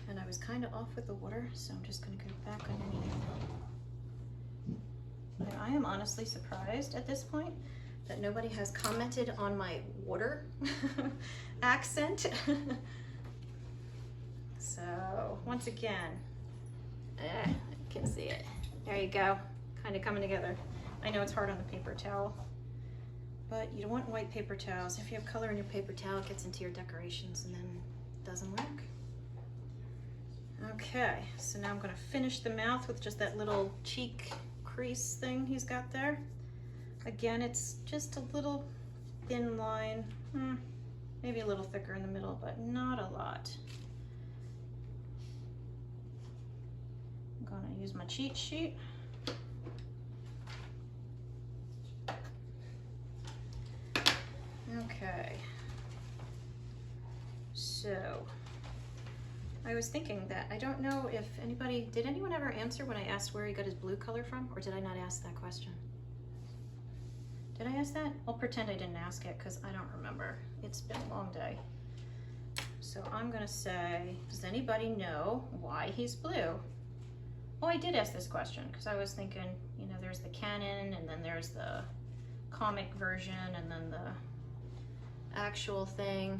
And I was kind of off with the water, so I'm just going to go back underneath. And I am honestly surprised at this point that nobody has commented on my water accent. So once again, I can see it. There you go, kind of coming together. I know it's hard on the paper towel, but you don't want white paper towels. If you have color in your paper towel, it gets into your decorations and then it doesn't work. Okay, so now I'm going to finish the mouth with just that little cheek crease thing he's got there. Again, it's just a little thin line, maybe a little thicker in the middle, but not a lot. I'm going to use my cheat sheet. Okay, so I was thinking that I don't know if anybody, did anyone ever answer when I asked where he got his blue color from, or did I not ask that question? Did I ask that? I'll pretend I didn't ask it because I don't remember. It's been a long day. So I'm gonna say, does anybody know why he's blue? Oh, I did ask this question because I was thinking, you know, there's the canon and then there's the comic version and then the actual thing.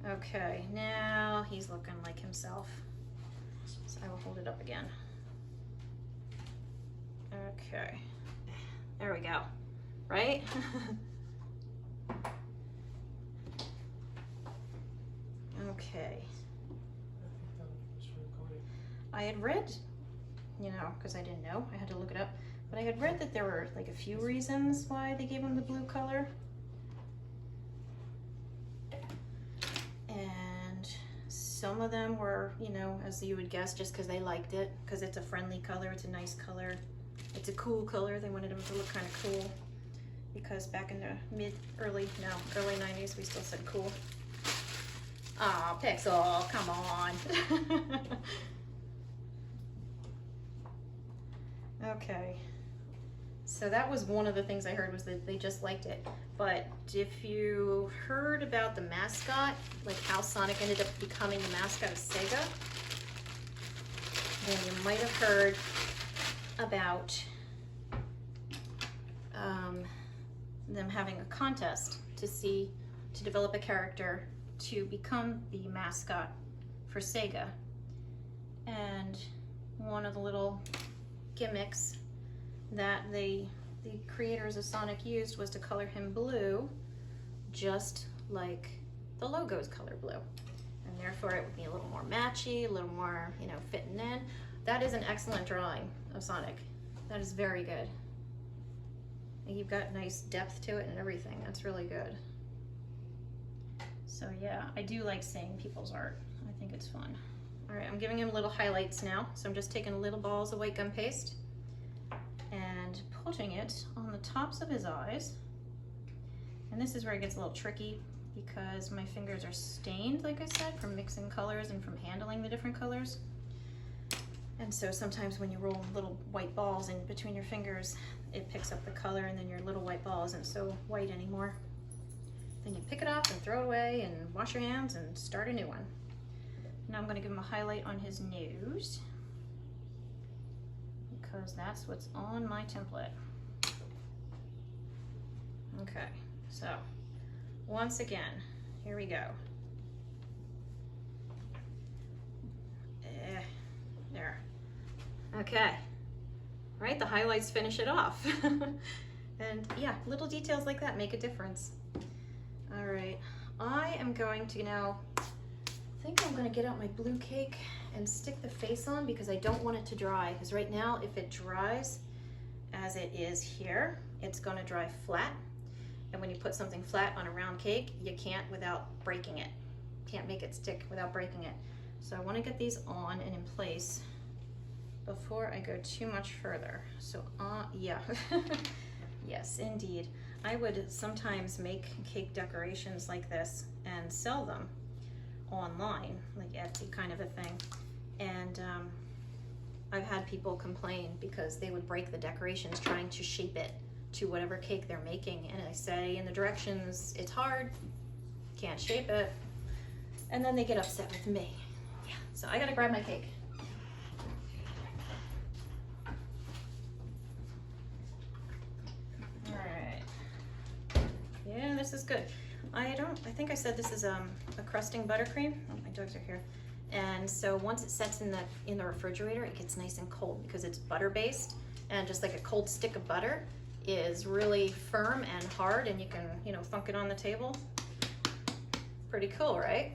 Okay, now he's looking like himself. So I will hold it up again. Okay, there we go, right? Okay. I had read, you know, because I didn't know, I had to look it up, but I had read that there were like a few reasons why they gave him the blue color. And some of them were, you know, as you would guess, just because they liked it, because it's a friendly color, it's a nice color, it's a cool color. They wanted him to look kind of cool, because back in the early 90s, we still said cool. Aw, Pixel, come on. Okay, so that was one of the things I heard, was that they just liked it. But if you heard about the mascot, like how Sonic ended up becoming the mascot of Sega, then you might have heard about them having a contest to develop a character to become the mascot for Sega. And one of the little gimmicks that the creators of Sonic used was to color him blue, just like the logo's color blue. And therefore it would be a little more matchy, a little more, you know, fitting in. That is an excellent drawing of Sonic. That is very good. And you've got nice depth to it and everything. That's really good. So yeah, I do like seeing people's art. I think it's fun. All right, I'm giving him little highlights now. So I'm just taking little balls of white gum paste and putting it on the tops of his eyes. And this is where it gets a little tricky because my fingers are stained, like I said, from mixing colors and from handling the different colors. And so sometimes when you roll little white balls in between your fingers, it picks up the color and then your little white ball isn't so white anymore. Then you pick it up and throw it away and wash your hands and start a new one. Now I'm going to give him a highlight on his nose, because that's what's on my template. Okay, so once again, here we go. There. Okay, right, the highlights finish it off. And yeah, little details like that make a difference. All right, I am going to now, I think I'm gonna get out my blue cake and stick the face on, because I don't want it to dry. Because right now, if it dries as it is here, it's gonna dry flat. And when you put something flat on a round cake, you can't without breaking it. Can't make it stick without breaking it. So I wanna get these on and in place before I go too much further. So, yeah, yes, indeed. I would sometimes make cake decorations like this and sell them online, like Etsy kind of a thing. And I've had people complain because they would break the decorations trying to shape it to whatever cake they're making. And I say in the directions, it's hard, can't shape it. And then they get upset with me. Yeah, so I gotta grab my cake. All right. Yeah, this is good. I think I said this is a crusting buttercream. Oh, my dogs are here. And so once it sets in the refrigerator, it gets nice and cold because it's butter based, and just like a cold stick of butter is really firm and hard, and you can, you know, thunk it on the table. Pretty cool, right?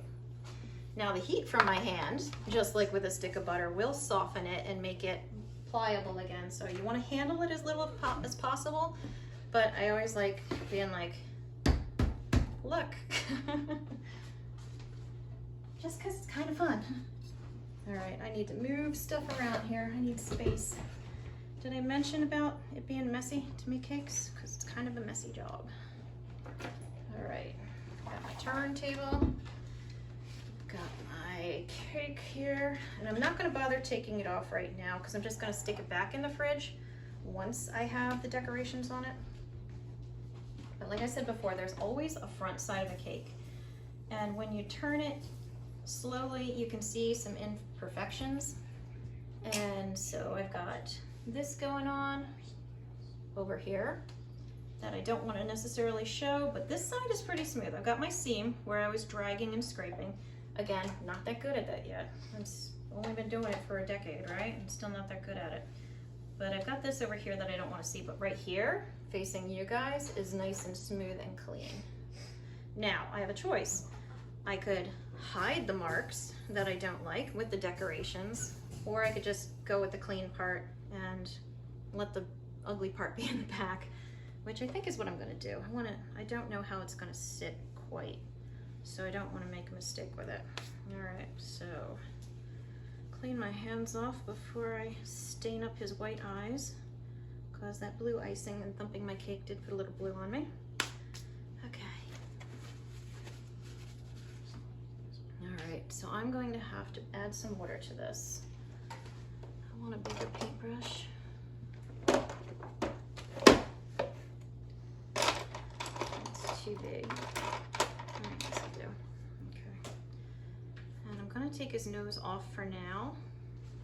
Now the heat from my hand, just like with a stick of butter, will soften it and make it pliable again. So you want to handle it as little as possible, but I always like being like, look. Just because it's kind of fun. All right, I need to move stuff around here. I need space. Did I mention about it being messy to make cakes? Because it's kind of a messy job. All right, got my turntable. Got my cake here. And I'm not gonna bother taking it off right now because I'm just gonna stick it back in the fridge once I have the decorations on it. But like I said before, there's always a front side of a cake. And when you turn it slowly, you can see some imperfections. And so I've got this going on over here that I don't want to necessarily show, but this side is pretty smooth. I've got my seam where I was dragging and scraping. Again, not that good at that yet. I've only been doing it for a decade, right? I'm still not that good at it. But I've got this over here that I don't want to see, but right here, facing you guys, is nice and smooth and clean. Now, I have a choice. I could hide the marks that I don't like with the decorations, or I could just go with the clean part and let the ugly part be in the back, which I think is what I'm gonna do. I don't know how it's gonna sit quite, so I don't wanna make a mistake with it. All right, so clean my hands off before I stain up his white eyes, because that blue icing and thumping my cake did put a little blue on me. Alright, so I'm going to have to add some water to this. I want a bigger paintbrush. It's too big. I guess I'll do. Okay. And I'm going to take his nose off for now,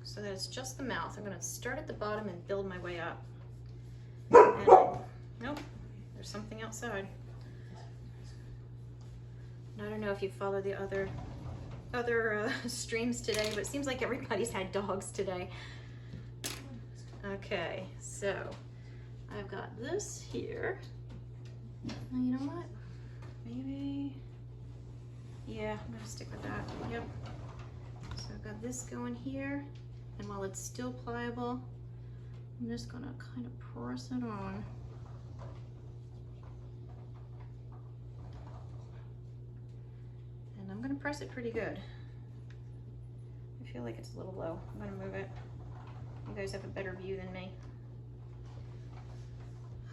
so that it's just the mouth. I'm going to start at the bottom and build my way up. And nope, there's something outside. And I don't know if you follow the other streams today, but it seems like everybody's had dogs today. Okay, so I've got this here. Now, you know what? Maybe, yeah, I'm gonna stick with that. Yep. So I've got this going here, and while it's still pliable, I'm just gonna kind of press it on. I'm gonna press it pretty good. I feel like it's a little low. I'm gonna move it. You guys have a better view than me.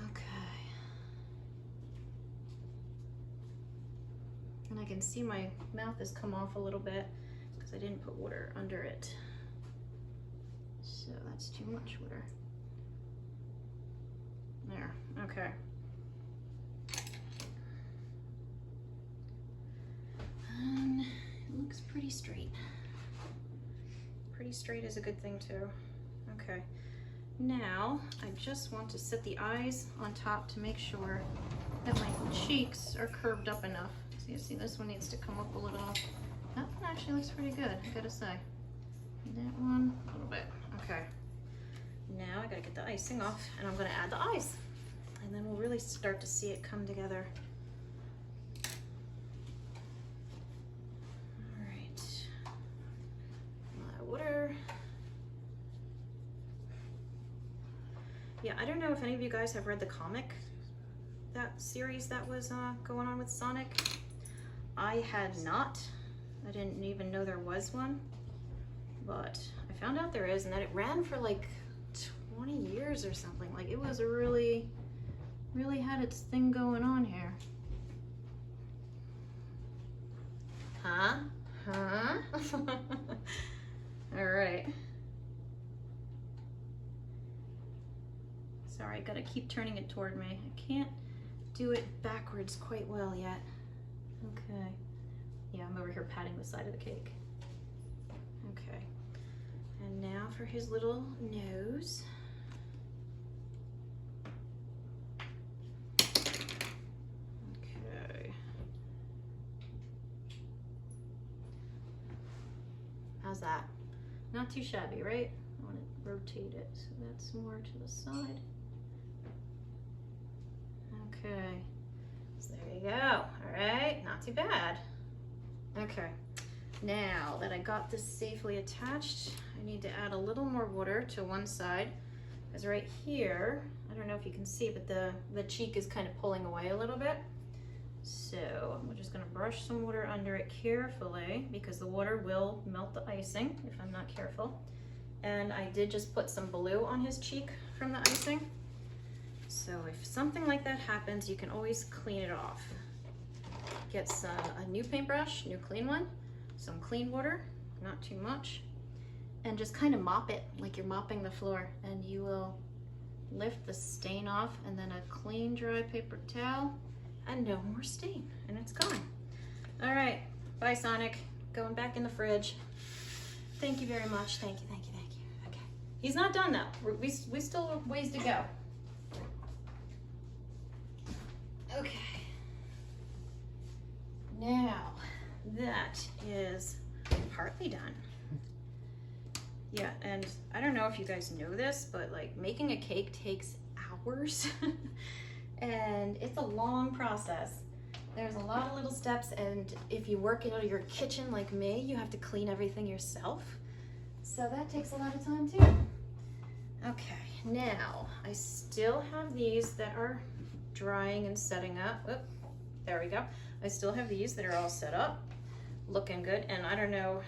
Okay. And I can see my mouth has come off a little bit because I didn't put water under it. So that's too much water. There, okay. It looks pretty straight. Pretty straight is a good thing too. Okay. Now, I just want to set the eyes on top to make sure that my cheeks are curved up enough. So you see this one needs to come up a little. That one actually looks pretty good, I gotta say. That one, a little bit. Okay. Now I gotta get the icing off, and I'm gonna add the eyes. And then we'll really start to see it come together. Water. Yeah, I don't know if any of you guys have read the comic, that series that was going on with Sonic. I had not. I didn't even know there was one, but I found out there is, and that it ran for like 20 years or something. Like it was a really had its thing going on here. Huh? All right. Sorry, I gotta keep turning it toward me. I can't do it backwards quite well yet. Okay. Yeah, I'm over here patting the side of the cake. Okay. And now for his little nose. Okay. How's that? Not too shabby, right? I want to rotate it so that's more to the side. Okay. So there you go. All right, not too bad. Okay. Now that I got this safely attached, I need to add a little more water to one side. Because right here, I don't know if you can see, but the cheek is kind of pulling away a little bit. So I'm just gonna brush some water under it carefully because the water will melt the icing if I'm not careful. And I did just put some blue on his cheek from the icing. So if something like that happens, you can always clean it off. Get a new paintbrush, new clean one, some clean water, not too much, and just kind of mop it like you're mopping the floor, and you will lift the stain off, and then a clean dry paper towel, and no more stain, and it's gone. All right, bye Sonic, going back in the fridge. Thank you very much, thank you. Okay, he's not done though, we still have ways to go. Okay. Now, that is partly done. Yeah, and I don't know if you guys know this, but like making a cake takes hours and it's a long process. There's a lot of little steps, and if you work in your kitchen like me, you have to clean everything yourself. So that takes a lot of time too. Okay, now I still have these that are drying and setting up. Oop, there we go. I still have these that are all set up, looking good, and I don't know,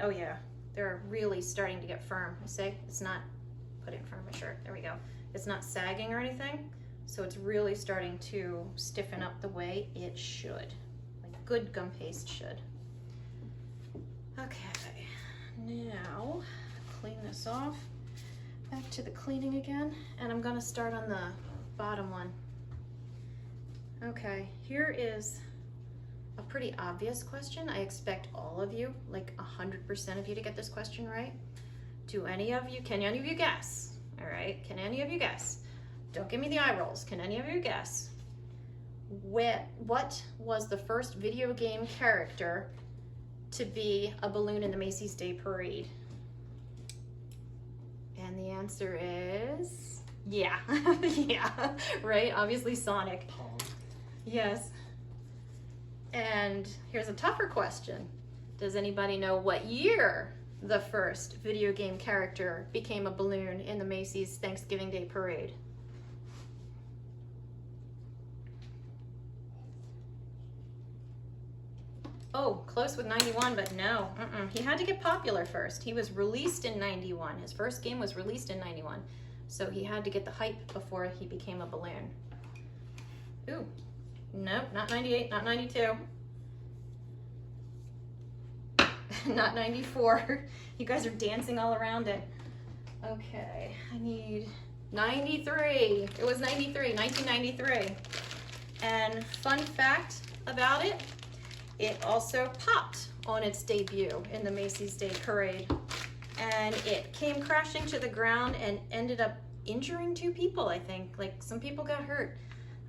oh yeah, they're really starting to get firm. I say, it's not, put it in front of my shirt, there we go. It's not sagging or anything, so it's really starting to stiffen up the way it should, like good gum paste should. Okay, now clean this off, back to the cleaning again, and I'm gonna start on the bottom one. Okay, here is a pretty obvious question. I expect all of you, like 100% of you, to get this question right. Do any of you, can any of you guess? All right, can any of you guess? Don't give me the eye rolls. Can any of you guess? What was the first video game character to be a balloon in the Macy's Day Parade? And the answer is, yeah, yeah, right? Obviously Sonic. Yes. And here's a tougher question. Does anybody know what year the first video game character became a balloon in the Macy's Thanksgiving Day Parade? Oh, close with 91, but no. He had to get popular first. He was released in 91. His first game was released in 91. So he had to get the hype before he became a balloon. Ooh. Nope, not 98, not 92. Not 94. You guys are dancing all around it. Okay, I need 93. It was 93, 1993. And fun fact about it, it also popped on its debut in the Macy's Day Parade. And it came crashing to the ground and ended up injuring 2 people, I think. Like, some people got hurt.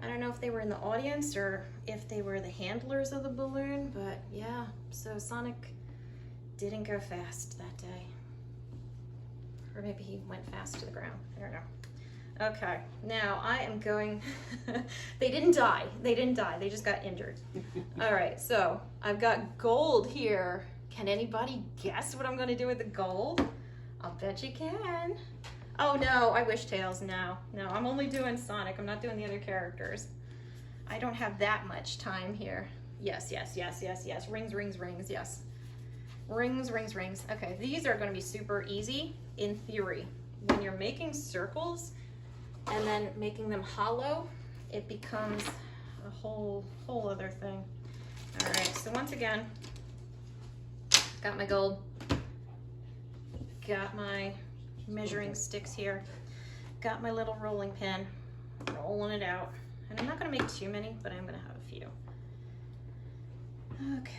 I don't know if they were in the audience or if they were the handlers of the balloon, but yeah, so Sonic didn't go fast that day. Or maybe he went fast to the ground, I don't know. Okay, now I am going, they didn't die, they just got injured. All right, so I've got gold here. Can anybody guess what I'm gonna do with the gold? I'll bet you can. Oh no, I wish Tails, no, I'm only doing Sonic, I'm not doing the other characters. I don't have that much time here. Yes, rings, yes. Rings, rings, rings. Okay, these are going to be super easy in theory. When you're making circles and then making them hollow, it becomes a whole other thing. All right, so once again, got my gold, got my measuring sticks here, got my little rolling pin, rolling it out. And I'm not going to make too many, but I'm going to have a few. Okay.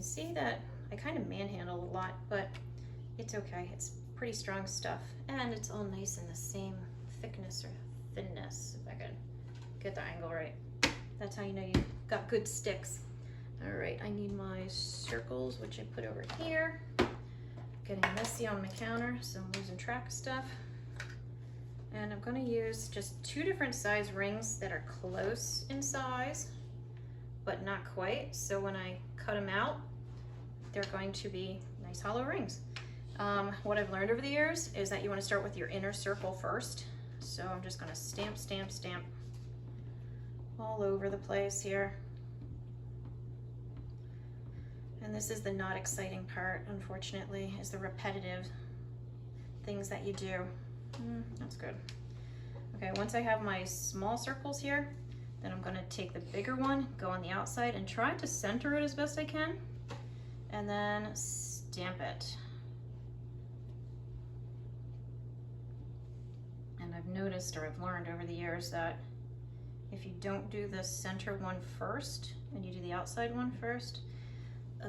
See that I kind of manhandle a lot, but it's okay. It's pretty strong stuff, and it's all nice in the same thickness or thinness, if I can get the angle right. That's how you know you got good sticks. All right, I need my circles, which I put over here. Getting messy on my counter, so I'm losing track of stuff. And I'm going to use just 2 different size rings that are close in size, but not quite. So when I cut them out, they're going to be nice hollow rings. What I've learned over the years is that you want to start with your inner circle first. So I'm just going to stamp, stamp, stamp all over the place here. And this is the not exciting part, unfortunately, is the repetitive things that you do. That's good. Okay, once I have my small circles here, then I'm going to take the bigger one, go on the outside, and try to center it as best I can. And then stamp it. And I've noticed, or I've learned over the years, that if you don't do the center one first and you do the outside one first,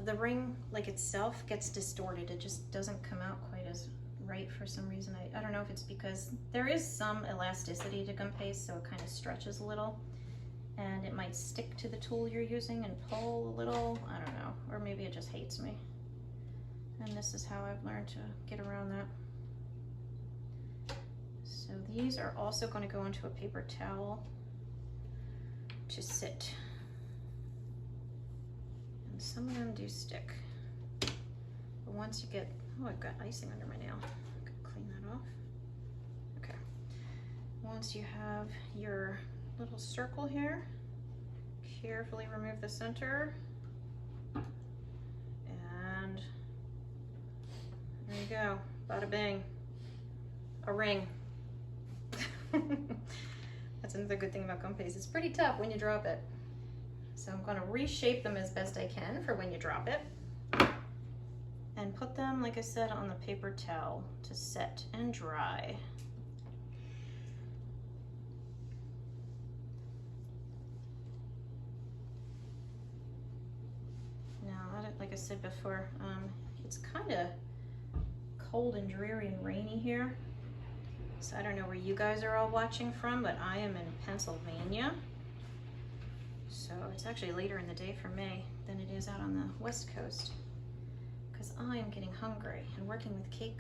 the ring like itself gets distorted. It just doesn't come out quite as right for some reason. I don't know if it's because there is some elasticity to gum paste, so it kind of stretches a little. And it might stick to the tool you're using and pull a little, I don't know, or maybe it just hates me. And this is how I've learned to get around that. So these are also going to go into a paper towel to sit. And some of them do stick. But once you get, oh, I've got icing under my nail. I could clean that off. Okay. Once you have your little circle here, carefully remove the center, and there you go, bada bang, a ring. That's another good thing about gum paste. It's pretty tough when you drop it. So I'm going to reshape them as best I can for when you drop it, and put them, like I said, on the paper towel to set and dry. Like I said before, it's kind of cold and dreary and rainy here. So I don't know where you guys are all watching from, but I am in Pennsylvania. So it's actually later in the day for me than it is out on the West Coast, because I am getting hungry, and working with cake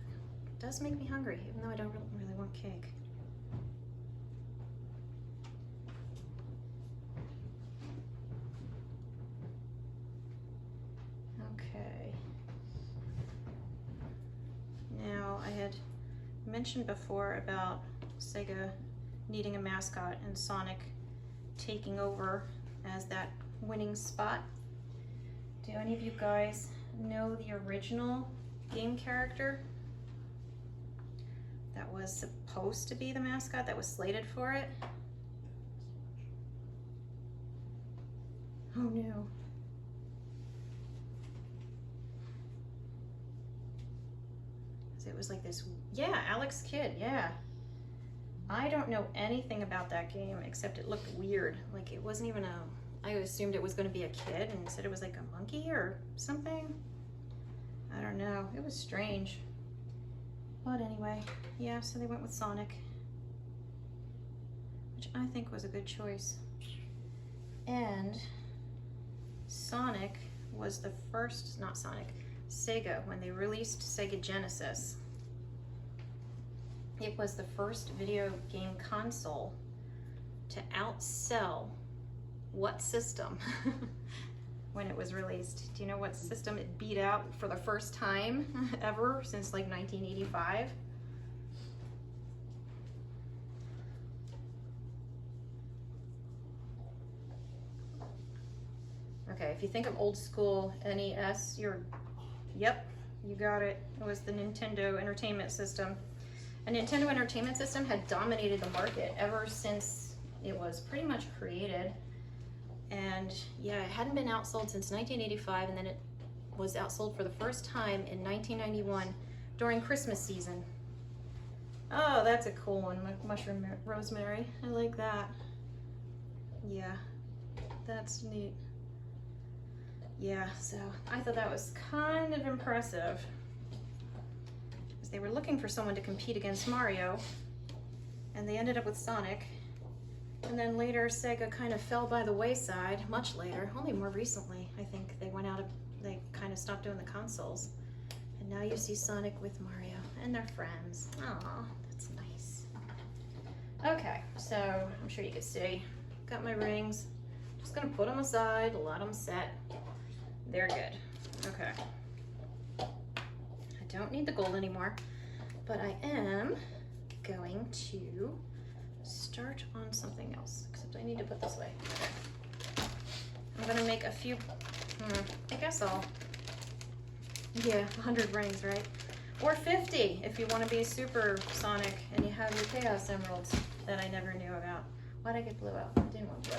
does make me hungry, even though I don't really want cake. Okay. Now, I had mentioned before about Sega needing a mascot and Sonic taking over as that winning spot. Do any of you guys know the original game character that was supposed to be the mascot, that was slated for it? Oh no. It was like this, yeah, Alex Kidd, yeah. I don't know anything about that game except it looked weird. Like it wasn't even I assumed it was going to be a kid and said it was like a monkey or something. I don't know, it was strange. But anyway, yeah, so they went with Sonic, which I think was a good choice. And Sonic was the first, not Sonic, Sega, when they released Sega Genesis, it was the first video game console to outsell what system when it was released? Do you know what system it beat out for the first time ever since like 1985? Okay, if you think of old school NES, yep, you got it. It was the Nintendo Entertainment System. A Nintendo Entertainment System had dominated the market ever since it was pretty much created. And yeah, it hadn't been outsold since 1985, and then it was outsold for the first time in 1991 during Christmas season. Oh, that's a cool one, mushroom rosemary. I like that. Yeah, that's neat. Yeah, so I thought that was kind of impressive. Because they were looking for someone to compete against Mario, and they ended up with Sonic. And then later, Sega kind of fell by the wayside, much later, only more recently. I think they they kind of stopped doing the consoles. And now you see Sonic with Mario and their friends. Aw, that's nice. Okay, so I'm sure you can see. Got my rings. Just gonna put them aside, let them set. They're good. Okay. I don't need the gold anymore, but I am going to start on something else, except I need to put this away. Okay. I'm gonna make a few, I guess yeah, 100 rings, right? Or 50 if you want to be super Sonic and you have your Chaos Emeralds that I never knew about. Why'd I get blue out? I didn't want blue.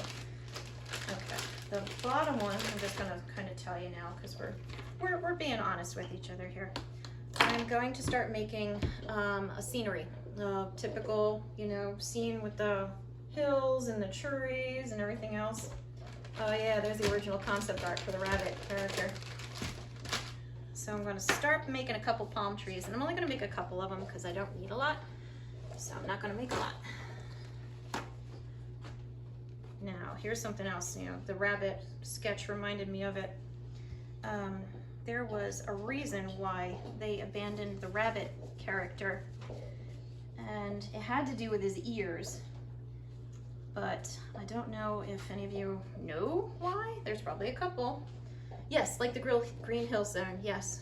Okay, the bottom one, I'm just gonna kind of tell you now because we're being honest with each other here. I'm going to start making a scenery. Typical, you know, scene with the hills and the trees and everything else. Oh yeah, there's the original concept art for the rabbit character. So I'm going to start making a couple palm trees, and I'm only going to make a couple of them because I don't need a lot. So I'm not going to make a lot. Now, here's something else. You know, the rabbit sketch reminded me of it. There was a reason why they abandoned the rabbit character, and it had to do with his ears. But I don't know if any of you know why. There's probably a couple. Yes, like the Green Hill Zone, yes.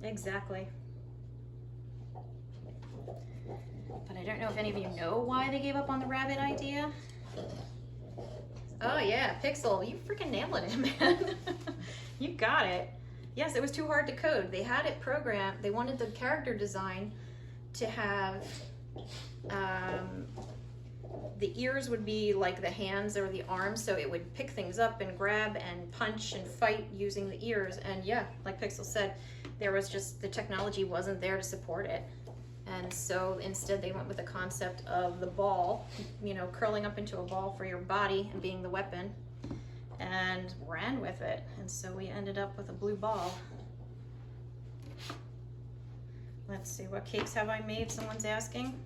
Exactly. But I don't know if any of you know why they gave up on the rabbit idea. Oh yeah, Pixel, you freaking nailed it, man. You got it. Yes, it was too hard to code. They had it programmed. They wanted the character design to have the ears would be like the hands or the arms, so it would pick things up and grab and punch and fight using the ears. And yeah, like Pixel said, there was just, the technology wasn't there to support it. And so instead they went with the concept of the ball, you know, curling up into a ball for your body and being the weapon, and ran with it. And so we ended up with a blue ball. Let's see, what cakes have I made? Someone's asking.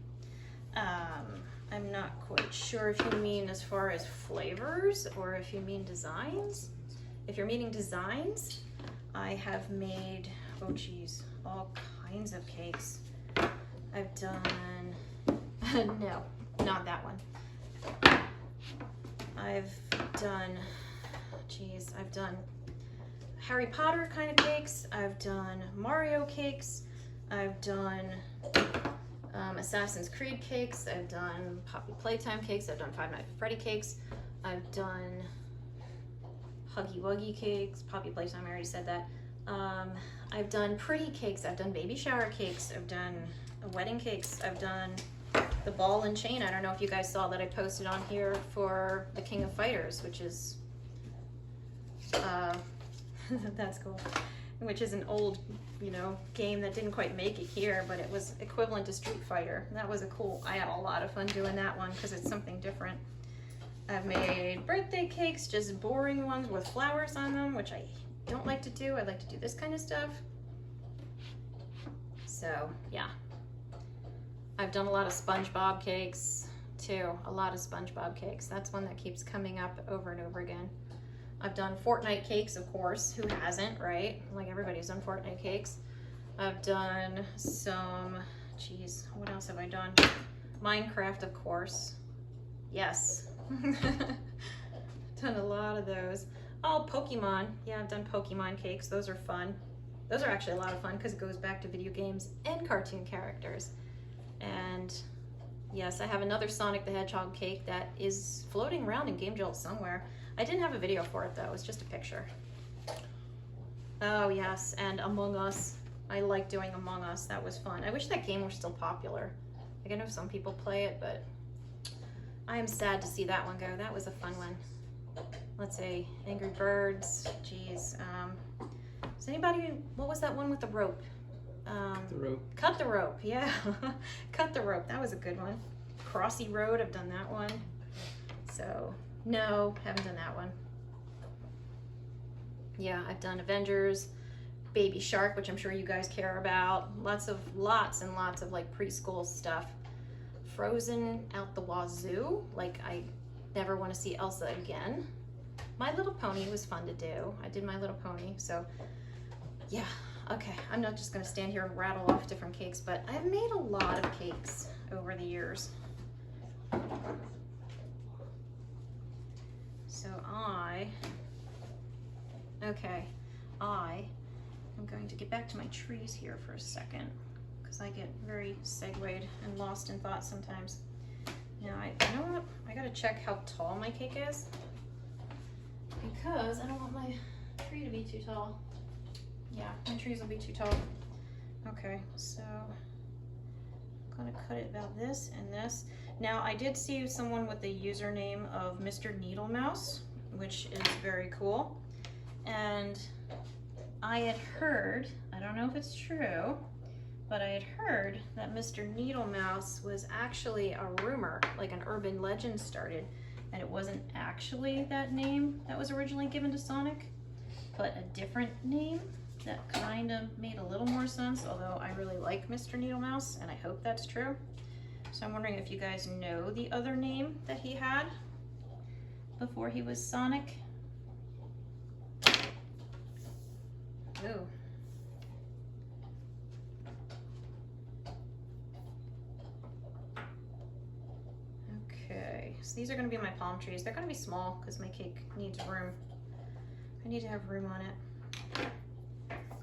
I'm not quite sure if you mean as far as flavors or if you mean designs. If you're meaning designs, I have made, oh geez, all kinds of cakes. I've done, no, not that one. I've done, geez, I've done Harry Potter kind of cakes. I've done Mario cakes. I've done Assassin's Creed cakes. I've done Poppy Playtime cakes. I've done Five Nights at Freddy cakes. I've done Huggy Wuggy cakes. Poppy Playtime, I already said that. I've done pretty cakes. I've done baby shower cakes. I've done wedding cakes. I've done the ball and chain. I don't know if you guys saw that I posted on here for the King of Fighters, which is that's cool. Which is an old, you know, game that didn't quite make it here, but it was equivalent to Street Fighter. That was a cool, I had a lot of fun doing that one because it's something different. I've made birthday cakes, just boring ones with flowers on them, which I don't like to do. I like to do this kind of stuff. So, yeah. I've done a lot of SpongeBob cakes, too. A lot of SpongeBob cakes. That's one that keeps coming up over and over again. I've done Fortnite cakes, of course. Who hasn't, right? Like, everybody's done Fortnite cakes. I've done some, geez, what else have I done? Minecraft, of course. Yes. Done a lot of those. Oh, Pokemon. Yeah, I've done Pokemon cakes. Those are fun. Those are actually a lot of fun because it goes back to video games and cartoon characters. And yes, I have another Sonic the Hedgehog cake that is floating around in Game Jolt somewhere. I didn't have a video for it though, it was just a picture. Oh yes, and Among Us. I like doing Among Us, that was fun. I wish that game were still popular. Like, I know some people play it, but I am sad to see that one go. That was a fun one. Let's see, Angry Birds, geez. Does anybody, what was that one with the rope? The rope. Cut the Rope, yeah. Cut the Rope, that was a good one. Crossy Road, I've done that one. So, no, haven't done that one. Yeah, I've done Avengers, Baby Shark, which I'm sure you guys care about. Lots and lots of like preschool stuff. Frozen out the wazoo, like I never want to see Elsa again. My Little Pony was fun to do. I did My Little Pony, so yeah. Okay, I'm not just gonna stand here and rattle off different cakes, but I've made a lot of cakes over the years. So I'm going to get back to my trees here for a second because I get very segued and lost in thought sometimes. Now, you know what? I gotta check how tall my cake is because I don't want my tree to be too tall. Yeah, my trees will be too tall. Okay, so I'm gonna cut it about this and this. Now, I did see someone with the username of Mr. Needle Mouse, which is very cool. And I had heard, I don't know if it's true, but I had heard that Mr. Needle Mouse was actually a rumor, like an urban legend started, and it wasn't actually that name that was originally given to Sonic, but a different name that kind of made a little more sense, although I really like Mr. Needle Mouse, and I hope that's true. So I'm wondering if you guys know the other name that he had before he was Sonic. Ooh. Okay, so these are going to be my palm trees. They're going to be small because my cake needs room. I need to have room on it.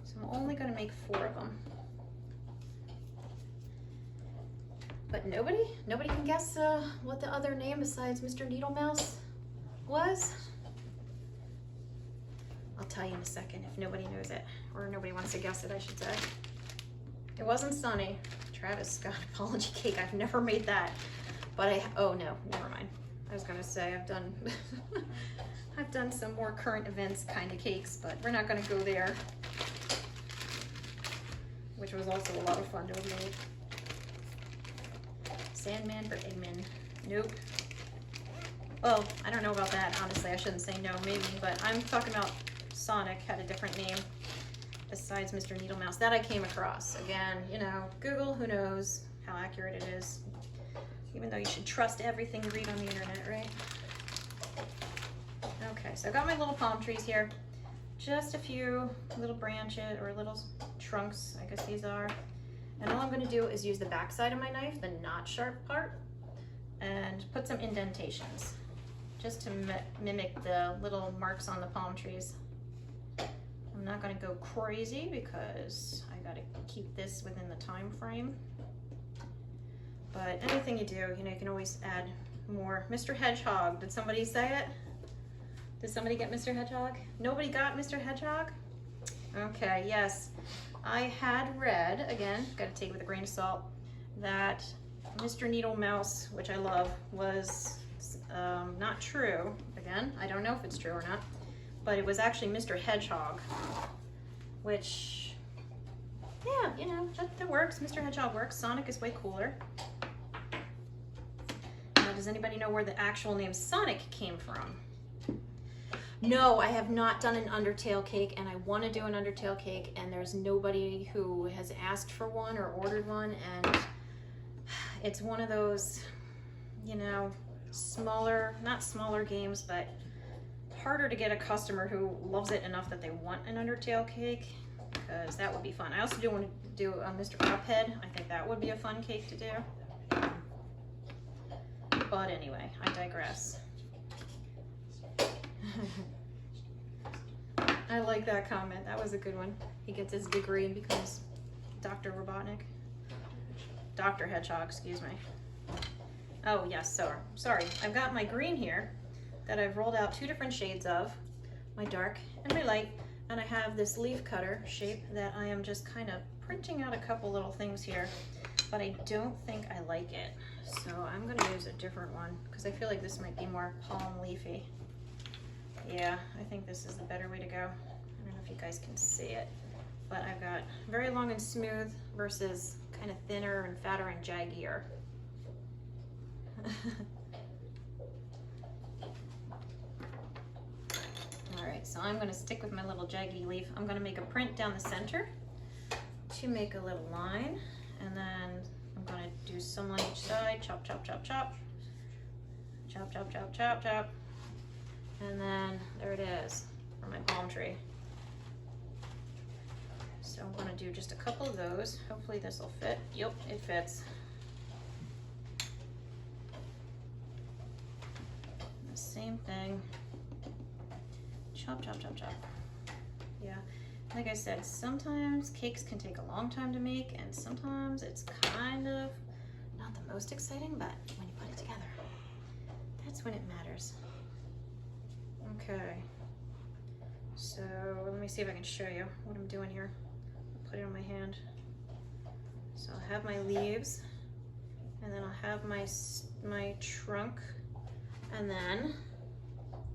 So I'm only going to make 4 of them. But nobody can guess what the other name besides Mr. Needle Mouse was? I'll tell you in a second if nobody knows it, or nobody wants to guess it, I should say. It wasn't Sunny. Travis Scott apology cake. I've never made that, but oh no, never mind. I was gonna say I've done I've done some more current events kind of cakes, but we're not gonna go there, which was also a lot of fun to have made. Sandman for Eggman. Nope. Well, I don't know about that, honestly. I shouldn't say no, maybe, but I'm talking about Sonic had a different name besides Mr. Needle Mouse that I came across. Again, you know, Google, who knows how accurate it is. Even though you should trust everything you read on the internet, right? Okay, so I got my little palm trees here. Just a few little branches or little trunks, I guess these are. And all I'm gonna do is use the back side of my knife, the not sharp part, and put some indentations just to mimic the little marks on the palm trees. I'm not gonna go crazy because I gotta keep this within the time frame. But anything you do, you know, you can always add more. Mr. Hedgehog, did somebody say it? Did somebody get Mr. Hedgehog? Nobody got Mr. Hedgehog? Okay, yes. I had read, again, gotta take it with a grain of salt, that Mr. Needle Mouse, which I love, was not true. Again, I don't know if it's true or not, but it was actually Mr. Hedgehog, which, yeah, you know, that works. Mr. Hedgehog works. Sonic is way cooler. Now, does anybody know where the actual name Sonic came from? No, I have not done an Undertale cake, and I want to do an Undertale cake, and there's nobody who has asked for one or ordered one, and it's one of those, you know, smaller, not smaller games, but harder to get a customer who loves it enough that they want an Undertale cake, because that would be fun. I also do want to do a Mr. Cuphead. I think that would be a fun cake to do. But anyway, I digress. I like that comment. That was a good one. He gets his degree and becomes Dr. Robotnik. Dr. Hedgehog, excuse me. Oh, yes, sorry. I've got my green here. that I've rolled out 2 different shades of, my dark and my light, and I have this leaf cutter shape that I am just kind of printing out a couple little things here, but I don't think I like it. So I'm gonna use a different one because I feel like this might be more palm leafy. Yeah, I think this is the better way to go. I don't know if you guys can see it, but I've got very long and smooth versus kind of thinner and fatter and jaggier. All right, so I'm gonna stick with my little jaggy leaf. I'm gonna make a print down the center to make a little line, and then I'm gonna do some on each side. Chop, chop, chop, chop. Chop, chop, chop, chop, chop. And then there it is for my palm tree. So I'm gonna do just a couple of those. Hopefully this will fit. Yep, it fits. The same thing. Chop, chop, chop, chop. Yeah, like I said, sometimes cakes can take a long time to make, and sometimes it's kind of not the most exciting, but when you put it together, that's when it matters. Okay, so let me see if I can show you what I'm doing here. I'll put it on my hand. So I'll have my leaves, and then I'll have my trunk, and then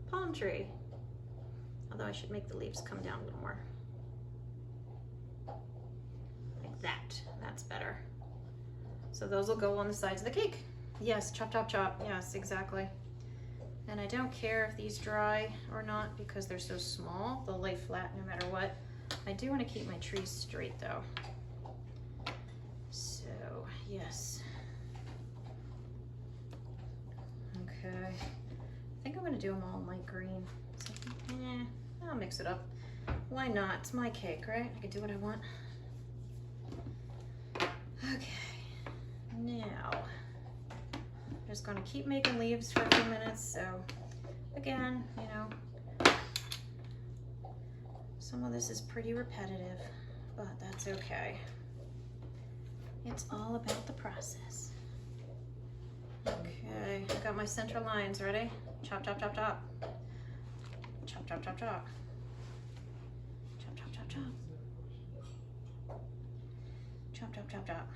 palm tree. Although I should make the leaves come down a little more. Like that, that's better. So those will go on the sides of the cake. Yes, chop, chop, chop, yes, exactly. And I don't care if these dry or not because they're so small, they'll lay flat no matter what. I do want to keep my trees straight though. So, yes. Okay, I think I'm gonna do them all light green. So, I'll mix it up. Why not? It's my cake, right? I can do what I want. Okay, now I'm just gonna keep making leaves for a few minutes. So again, you know, some of this is pretty repetitive, but that's okay. It's all about the process. Okay, I got my center lines ready. Chop, chop, chop, chop. Chop, chop, chop, chop. Chop, chop, chop, chop. Chop, chop, chop, chop.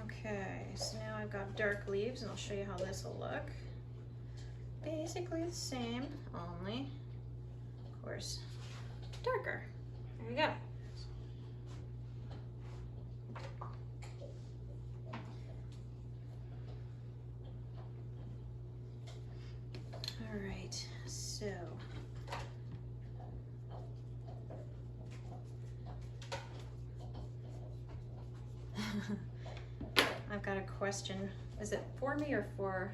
Okay, so now I've got dark leaves, and I'll show you how this will look. Basically the same, only, of course, darker. There you go. All right, so I've got a question. Is it for me or for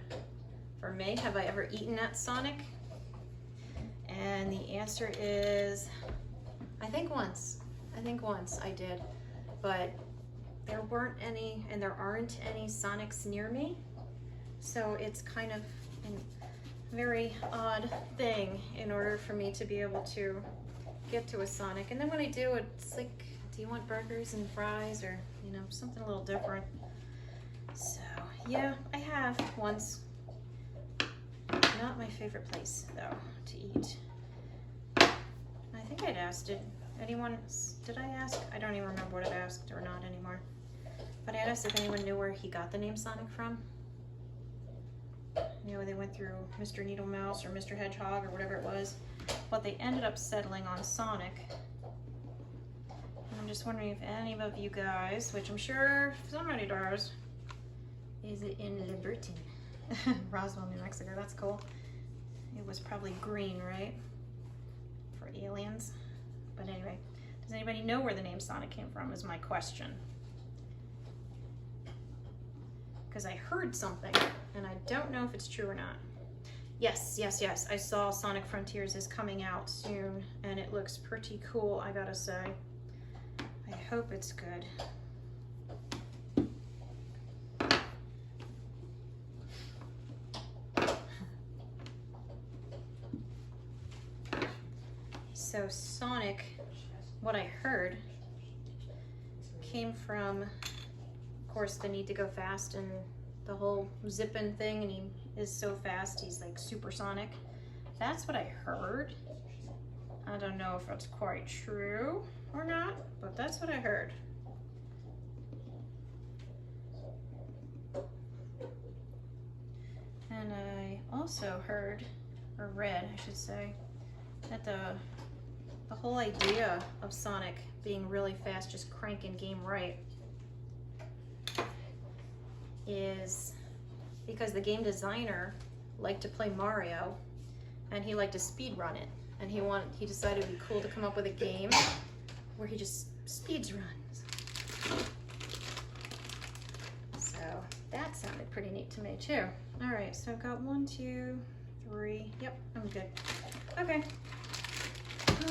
me? Have I ever eaten at Sonic? And the answer is, I think once. I think once I did, but there weren't any, and there aren't any Sonics near me. So it's kind of a very odd thing in order for me to be able to get to a Sonic. And then when I do, it's like, do you want burgers and fries or, you know, something a little different? So yeah, I have once. Not my favorite place though to eat. I think I'd asked it. Anyone, did I ask? I don't even remember what I asked or not anymore. But I had asked if anyone knew where he got the name Sonic from. You know, they went through Mr. Needle Mouse or Mr. Hedgehog or whatever it was, but they ended up settling on Sonic. And I'm just wondering if any of you guys, which I'm sure somebody does, is it in Liberton? Roswell, New Mexico, that's cool. It was probably green, right? For aliens. But anyway, does anybody know where the name Sonic came from is my question. Because I heard something, and I don't know if it's true or not. Yes, yes, yes, I saw Sonic Frontiers is coming out soon, and it looks pretty cool, I gotta say. I hope it's good. So Sonic, what I heard, came from course, the need to go fast and the whole zipping thing, and he is so fast, he's like supersonic. That's what I heard. I don't know if that's quite true or not, but that's what I heard. And I also heard, or read, I should say, that the whole idea of Sonic being really fast, just cranking game right, is because the game designer liked to play Mario and he liked to speed run it, and he decided it'd be cool to come up with a game where he just speeds runs. So that sounded pretty neat to me too. All right, so I've got 1, 2, 3. Yep, I'm good. Okay.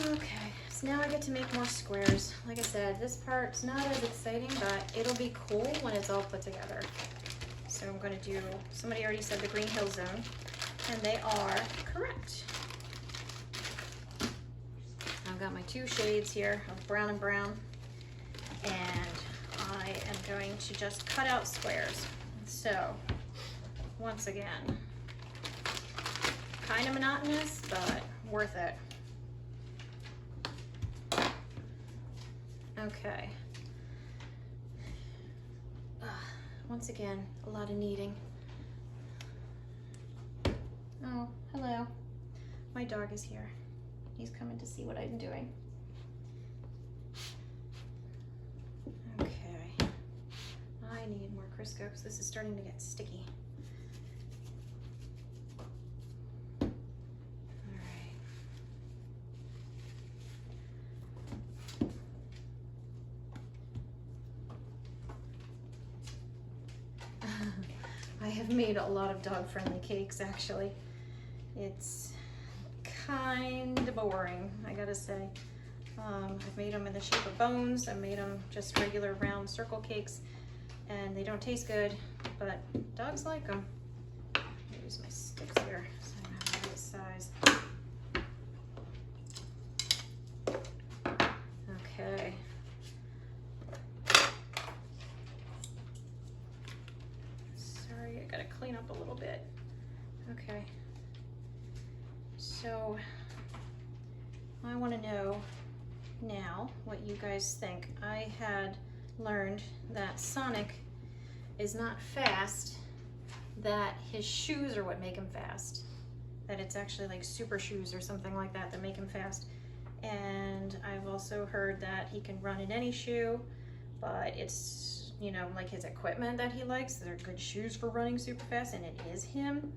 Okay, so now I get to make more squares. Like I said, this part's not as exciting, but it'll be cool when it's all put together. So I'm gonna do, somebody already said the Green Hill Zone, and they are correct. I've got my 2 shades here of brown and brown, and I am going to just cut out squares. So, once again, kind of monotonous, but worth it. Okay. Once again, a lot of kneading. Oh, hello. My dog is here. He's coming to see what I'm doing. Okay. I need more Crisco because this is starting to get sticky. I have made a lot of dog-friendly cakes, actually. It's kind of boring, I gotta say. I've made them in the shape of bones. I've made them just regular round circle cakes, and they don't taste good, but dogs like them. Use my sticks here so I have the right size. Okay. Sorry, I gotta clean up a little bit. Okay. So I want to know now what you guys think. I had learned that Sonic is not fast, that his shoes are what make him fast. That it's actually like super shoes or something like that that make him fast. And I've also heard that he can run in any shoe, but it's, you know, like his equipment that he likes. They're good shoes for running super fast, and it is him.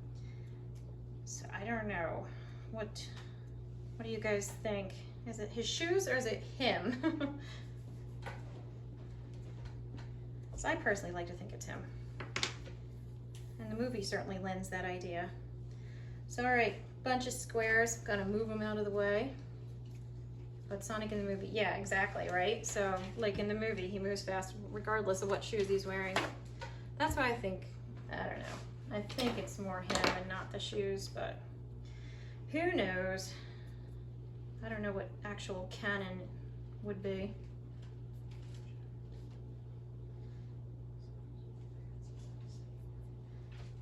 So I don't know. What do you guys think? Is it his shoes or is it him? So I personally like to think it's him. And the movie certainly lends that idea. So all right, bunch of squares. Gonna move them out of the way. But Sonic in the movie, yeah, exactly, right? So like in the movie, he moves fast regardless of what shoes he's wearing. That's why I think, I don't know. I think it's more him and not the shoes, but who knows? I don't know what actual canon would be.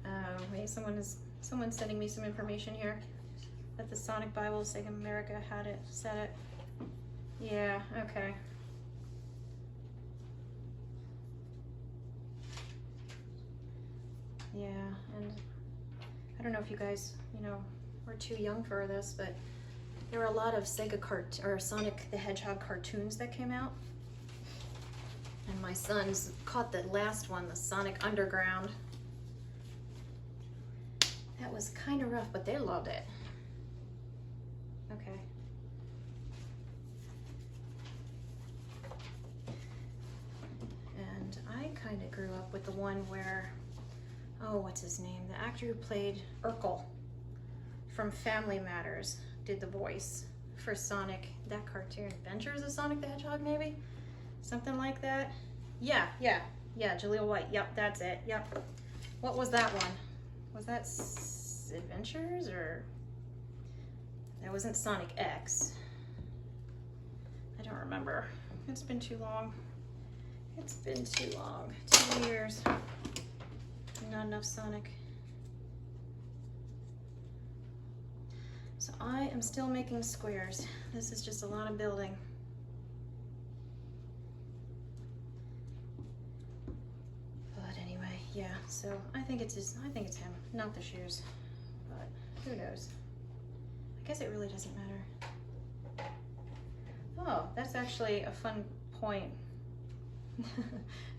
Oh, wait, someone's sending me some information here that the Sonic Bible of Sega America had it, said it. Yeah, okay. Yeah, and I don't know if you guys, you know, we're too young for this, but there were a lot of Sonic the Hedgehog cartoons that came out. And my sons caught the last one, the Sonic Underground. That was kind of rough, but they loved it. Okay. And I kind of grew up with the one where, oh, what's his name? The actor who played Urkel from Family Matters did the voice for Sonic, that cartoon, Adventures of Sonic the Hedgehog, maybe? Something like that. Yeah, Jaleel White, yep, that's it, yep. What was that one? Was that Adventures, or? That wasn't Sonic X. I don't remember. It's been too long. It's been too long, 2 years. Not enough Sonic. So I am still making squares. This is just a lot of building. But anyway, yeah, so I think it's him, not the shoes. But who knows? I guess it really doesn't matter. Oh, that's actually a fun point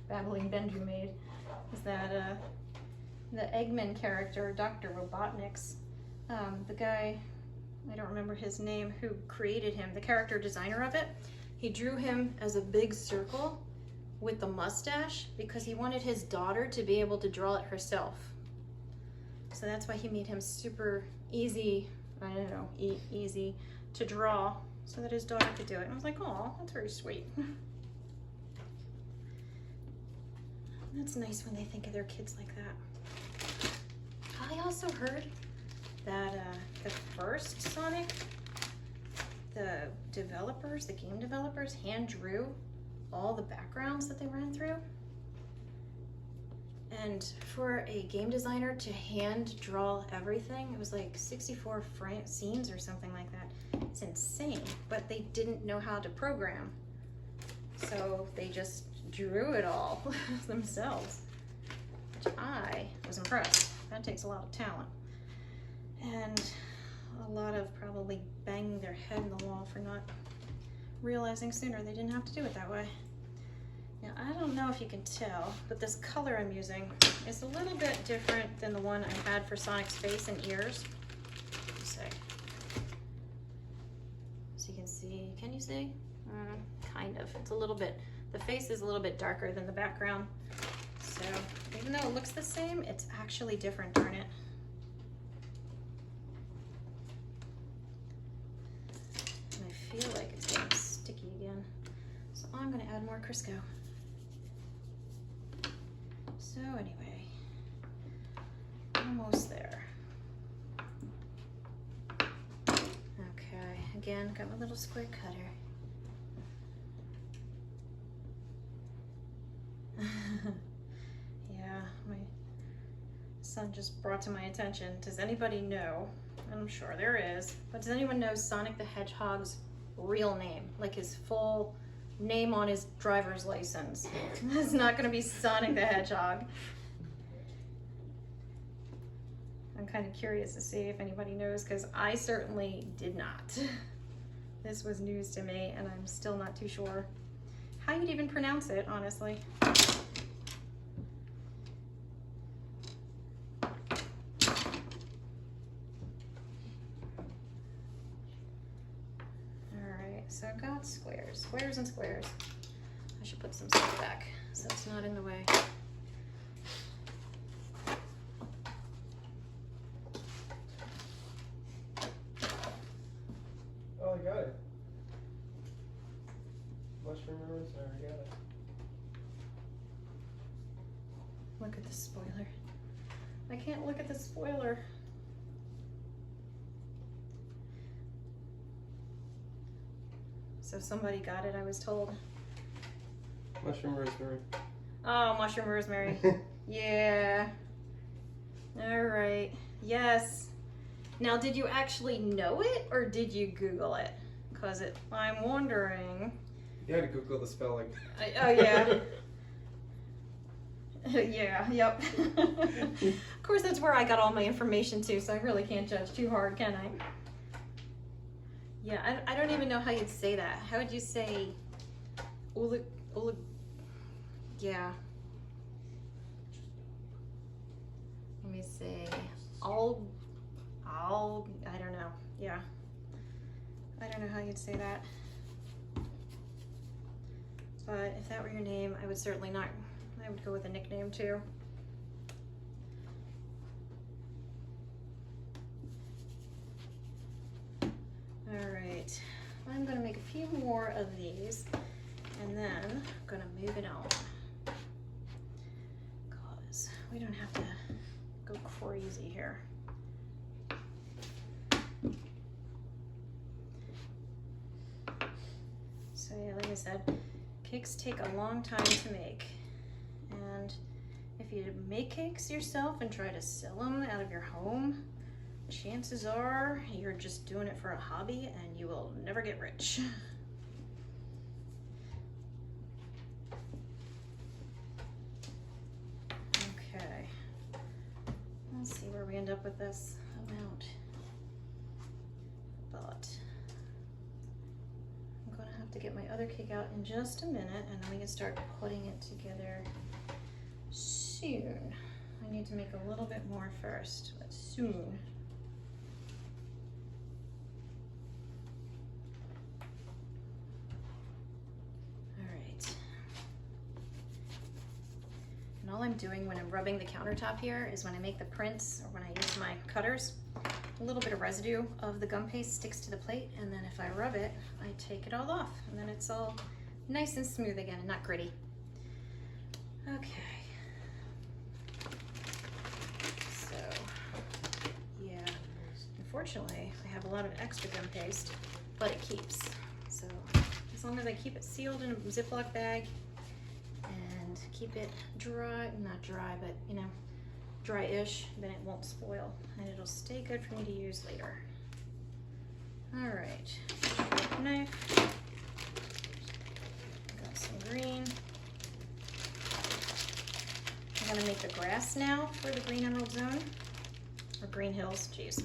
Babbling Benji made, is that the Eggman character, Dr. Robotnik's, the guy, I don't remember his name, who created him, the character designer of it, he drew him as a big circle with the mustache because he wanted his daughter to be able to draw it herself. So that's why he made him super easy, I don't know, easy to draw so that his daughter could do it. And I was like, oh, that's very sweet. That's nice when they think of their kids like that. I also heard that the first Sonic, the game developers hand drew all the backgrounds that they ran through. And for a game designer to hand draw everything, it was like 64 scenes or something like that. It's insane, but they didn't know how to program. So they just drew it all themselves, which I was impressed. That takes a lot of talent. And a lot of probably banging their head in the wall for not realizing sooner they didn't have to do it that way. Now, I don't know if you can tell, but this color I'm using is a little bit different than the one I had for Sonic's face and ears. Let's see. So you can see, can you see? Kind of. It's a little bit, the face is a little bit darker than the background. So even though it looks the same, it's actually different, darn it. And I feel like it's getting sticky again. So I'm gonna add more Crisco. So anyway, almost there. Okay, again, got my little square cutter. Yeah, my son just brought to my attention, does anybody know, I'm sure there is, but does anyone know Sonic the Hedgehog's real name? Like his full name on his driver's license. It's not gonna be Sonic the Hedgehog. I'm kind of curious to see if anybody knows, because I certainly did not. This was news to me, and I'm still not too sure how you'd even pronounce it, honestly. So I've got squares and squares. I should put some stuff back so it's not in the way. Oh, I got it. Mushroom rosemary, I got it. Look at the spoiler. I can't look at the spoiler. So somebody got it, I was told. Mushroom rosemary. Oh, mushroom rosemary. Yeah. All right. Yes. Now, did you actually know it, or did you Google it? Because I'm wondering. You had to Google the spelling. Oh, yeah. Yeah, yep. Of course, that's where I got all my information too, so I really can't judge too hard, can I? Yeah, I don't even know how you'd say that. How would you say yeah. Let me see. I don't know. Yeah. I don't know how you'd say that. But if that were your name, I would certainly not, I would go with a nickname too. All right, I'm gonna make a few more of these and then I'm gonna move it on, because we don't have to go crazy here. So yeah, like I said, Cakes take a long time to make. And if you make cakes yourself and try to sell them out of your home, chances are you're just doing it for a hobby and you will never get rich. Okay, let's see where we end up with this amount. But I'm gonna have to get my other cake out in just a minute and then we can start putting it together soon. I need to make a little bit more first, but soon. And all I'm doing when I'm rubbing the countertop here is when I make the prints or when I use my cutters, a little bit of residue of the gum paste sticks to the plate, and then if I rub it, I take it all off, and then it's all nice and smooth again and not gritty. Okay. So, yeah, unfortunately, I have a lot of extra gum paste, but it keeps. So, as long as I keep it sealed in a Ziploc bag, keep it dry, not dry, but you know, dry-ish, then it won't spoil and it'll stay good for me to use later. All right, knife, got some green. I'm gonna make the grass now for the green emerald zone, or green hills, geez.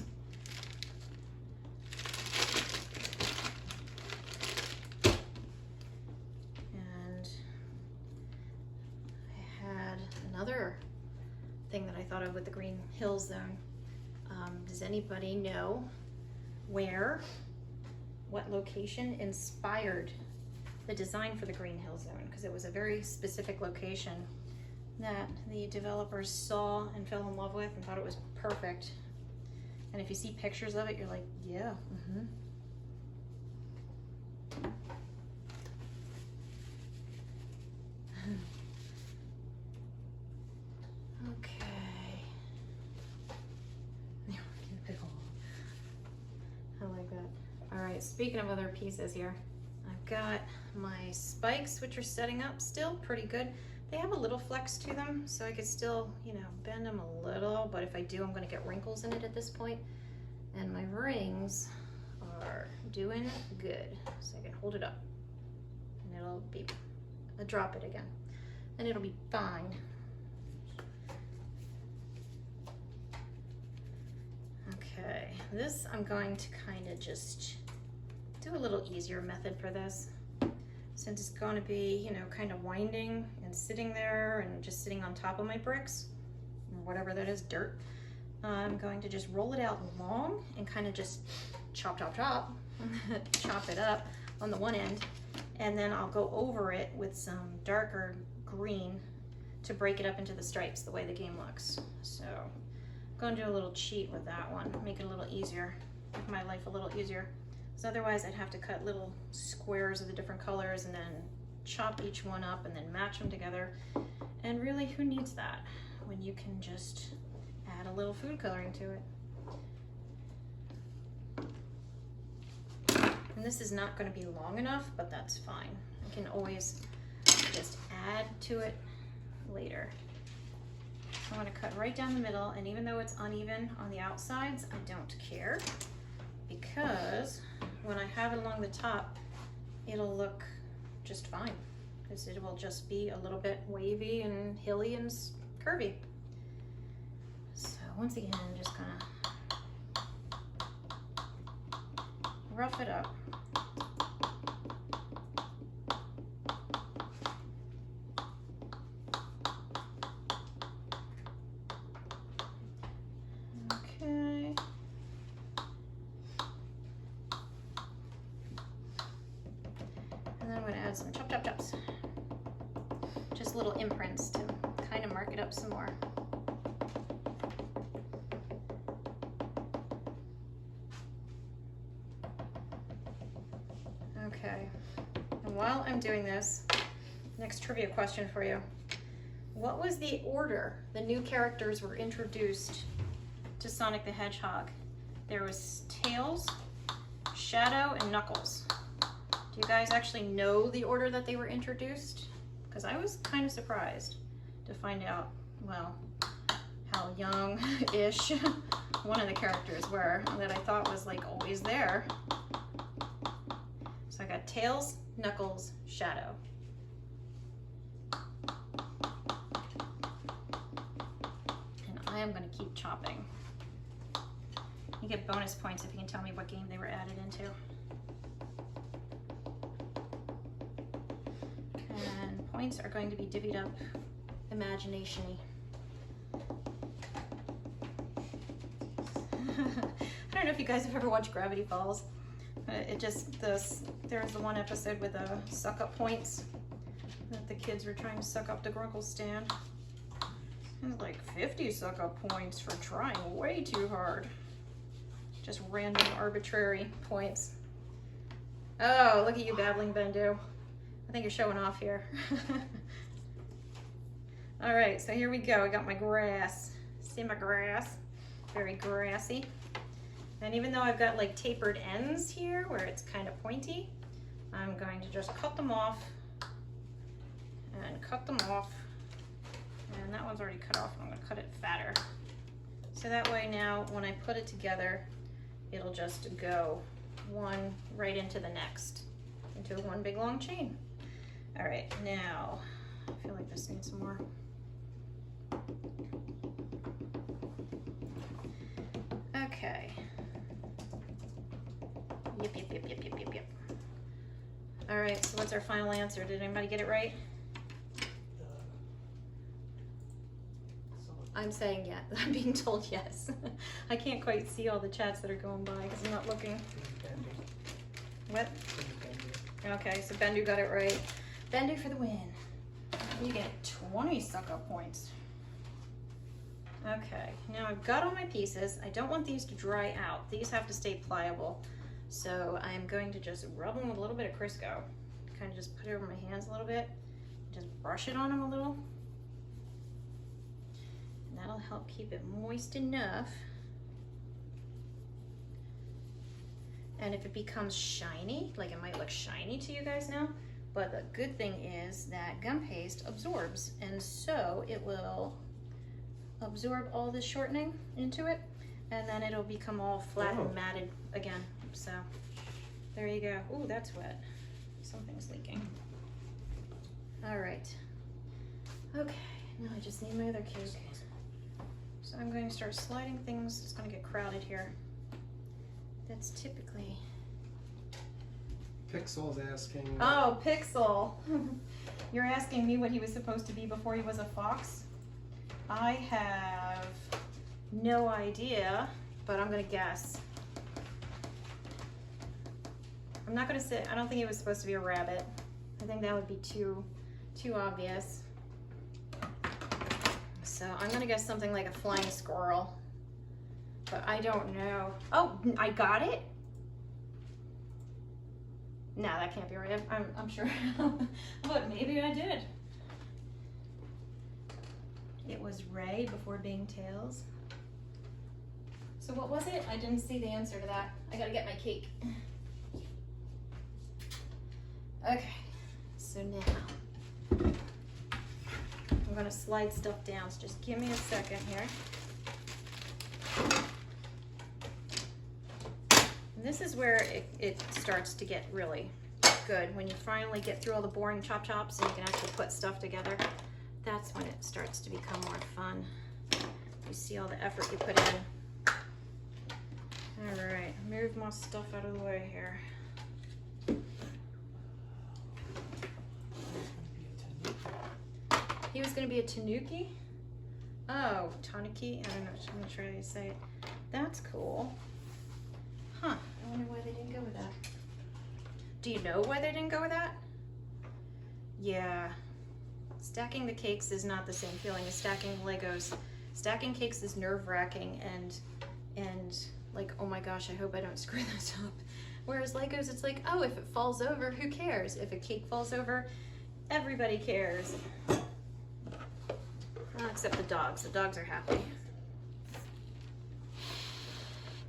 Another thing that I thought of with the Green Hill Zone. Does anybody know what location inspired the design for the Green Hill Zone? Because it was a very specific location that the developers saw and fell in love with and thought it was perfect. And if you see pictures of it, you're like, yeah, speaking of other pieces here, I've got my spikes, which are setting up still pretty good. They have a little flex to them, so I could still, you know, bend them a little, but if I do, I'm going to get wrinkles in it at this point. And my rings are doing good, so I can hold it up and it'll be, I'll drop it again and it'll be fine. Okay, this I'm going to kind of just do a little easier method for this, since it's going to be, you know, kind of winding and sitting there and just sitting on top of my bricks, or whatever that is, dirt. I'm going to just roll it out long and kind of just chop, chop, chop, chop it up on the one end, and then I'll go over it with some darker green to break it up into the stripes the way the game looks. So I'm going to do a little cheat with that one, make it a little easier, make my life a little easier. So otherwise I'd have to cut little squares of the different colors and then chop each one up and then match them together. And really, who needs that when you can just add a little food coloring to it? And this is not going to be long enough, but that's fine. I can always just add to it later. I'm going to cut right down the middle, and even though it's uneven on the outsides, I don't care, because when I have it along the top, it'll look just fine, because it will just be a little bit wavy and hilly and curvy. So once again, I'm just gonna rough it up. Okay. And then I'm going to add some chop, chop, chops. Just little imprints to kind of mark it up some more. Okay. And while I'm doing this, next trivia question for you. What was the order the new characters were introduced to Sonic the Hedgehog? There was Tails, Shadow, and Knuckles. Do you guys actually know the order that they were introduced? Because I was kind of surprised to find out, well, how young-ish one of the characters were that I thought was like always there. So I got Tails, Knuckles, Shadow. And I am going to keep chopping. You get bonus points if you can tell me what game they were added into. And points are going to be divvied up imagination-y. I don't know if you guys have ever watched Gravity Falls. There was the one episode with the suck up points that the kids were trying to suck up to Grunkle's stand. It was like 50 suck up points for trying way too hard. Just random arbitrary points. Oh, look at you babbling, Bendu. I think you're showing off here. All right, so here we go. I got my grass. See my grass? Very grassy. And even though I've got like tapered ends here where it's kind of pointy, I'm going to just cut them off and cut them off. And that one's already cut off. I'm going to cut it fatter. So that way now when I put it together, it'll just go one right into the next, into one big long chain. All right, now I feel like this needs some more. Okay. Yep. All right, so what's our final answer? Did anybody get it right? I'm saying yeah. I'm being told yes. I can't quite see all the chats that are going by because I'm not looking. What? Okay, so Bendu got it right. Bendu for the win. You get 20 suck-up points. Okay, now I've got all my pieces. I don't want these to dry out. These have to stay pliable. So I'm going to just rub them with a little bit of Crisco. Kind of just put it over my hands a little bit. Just brush it on them a little. And that'll help keep it moist enough. And if it becomes shiny, like it might look shiny to you guys now, but the good thing is that gum paste absorbs, and so it will absorb all the shortening into it, and then it'll become all flat and matted again. So there you go. Ooh, that's wet. Something's leaking. All right. Okay, now I just need my other cake. So I'm going to start sliding things. It's going to get crowded here. That's typically... Pixel's asking. Oh, Pixel. You're asking me what he was supposed to be before he was a fox? I have no idea, but I'm going to guess. I'm not going to say, I don't think he was supposed to be a rabbit. I think that would be too obvious. So I'm going to guess something like a flying squirrel. But I don't know. Oh, I got it? No, that can't be right. I'm sure. But maybe I did. It was Ray before being Tails. So what was it? I didn't see the answer to that. I gotta get my cake. Okay, so now I'm gonna slide stuff down. So just give me a second here. This is where it starts to get really good, when you finally get through all the boring chops and you can actually put stuff together. That's when it starts to become more fun. You see all the effort you put in. All right, move my stuff out of the way here. He was gonna be a tanuki? Oh, tanuki? I don't know, I'm not sure how you say it. That's cool. Huh, I wonder why they didn't go with that. Do you know why they didn't go with that? Yeah, stacking the cakes is not the same feeling as stacking Legos. Stacking cakes is nerve-wracking and like, oh my gosh, I hope I don't screw this up. Whereas Legos, it's like, oh, if it falls over, who cares? If a cake falls over, everybody cares. Well, except the dogs. The dogs are happy.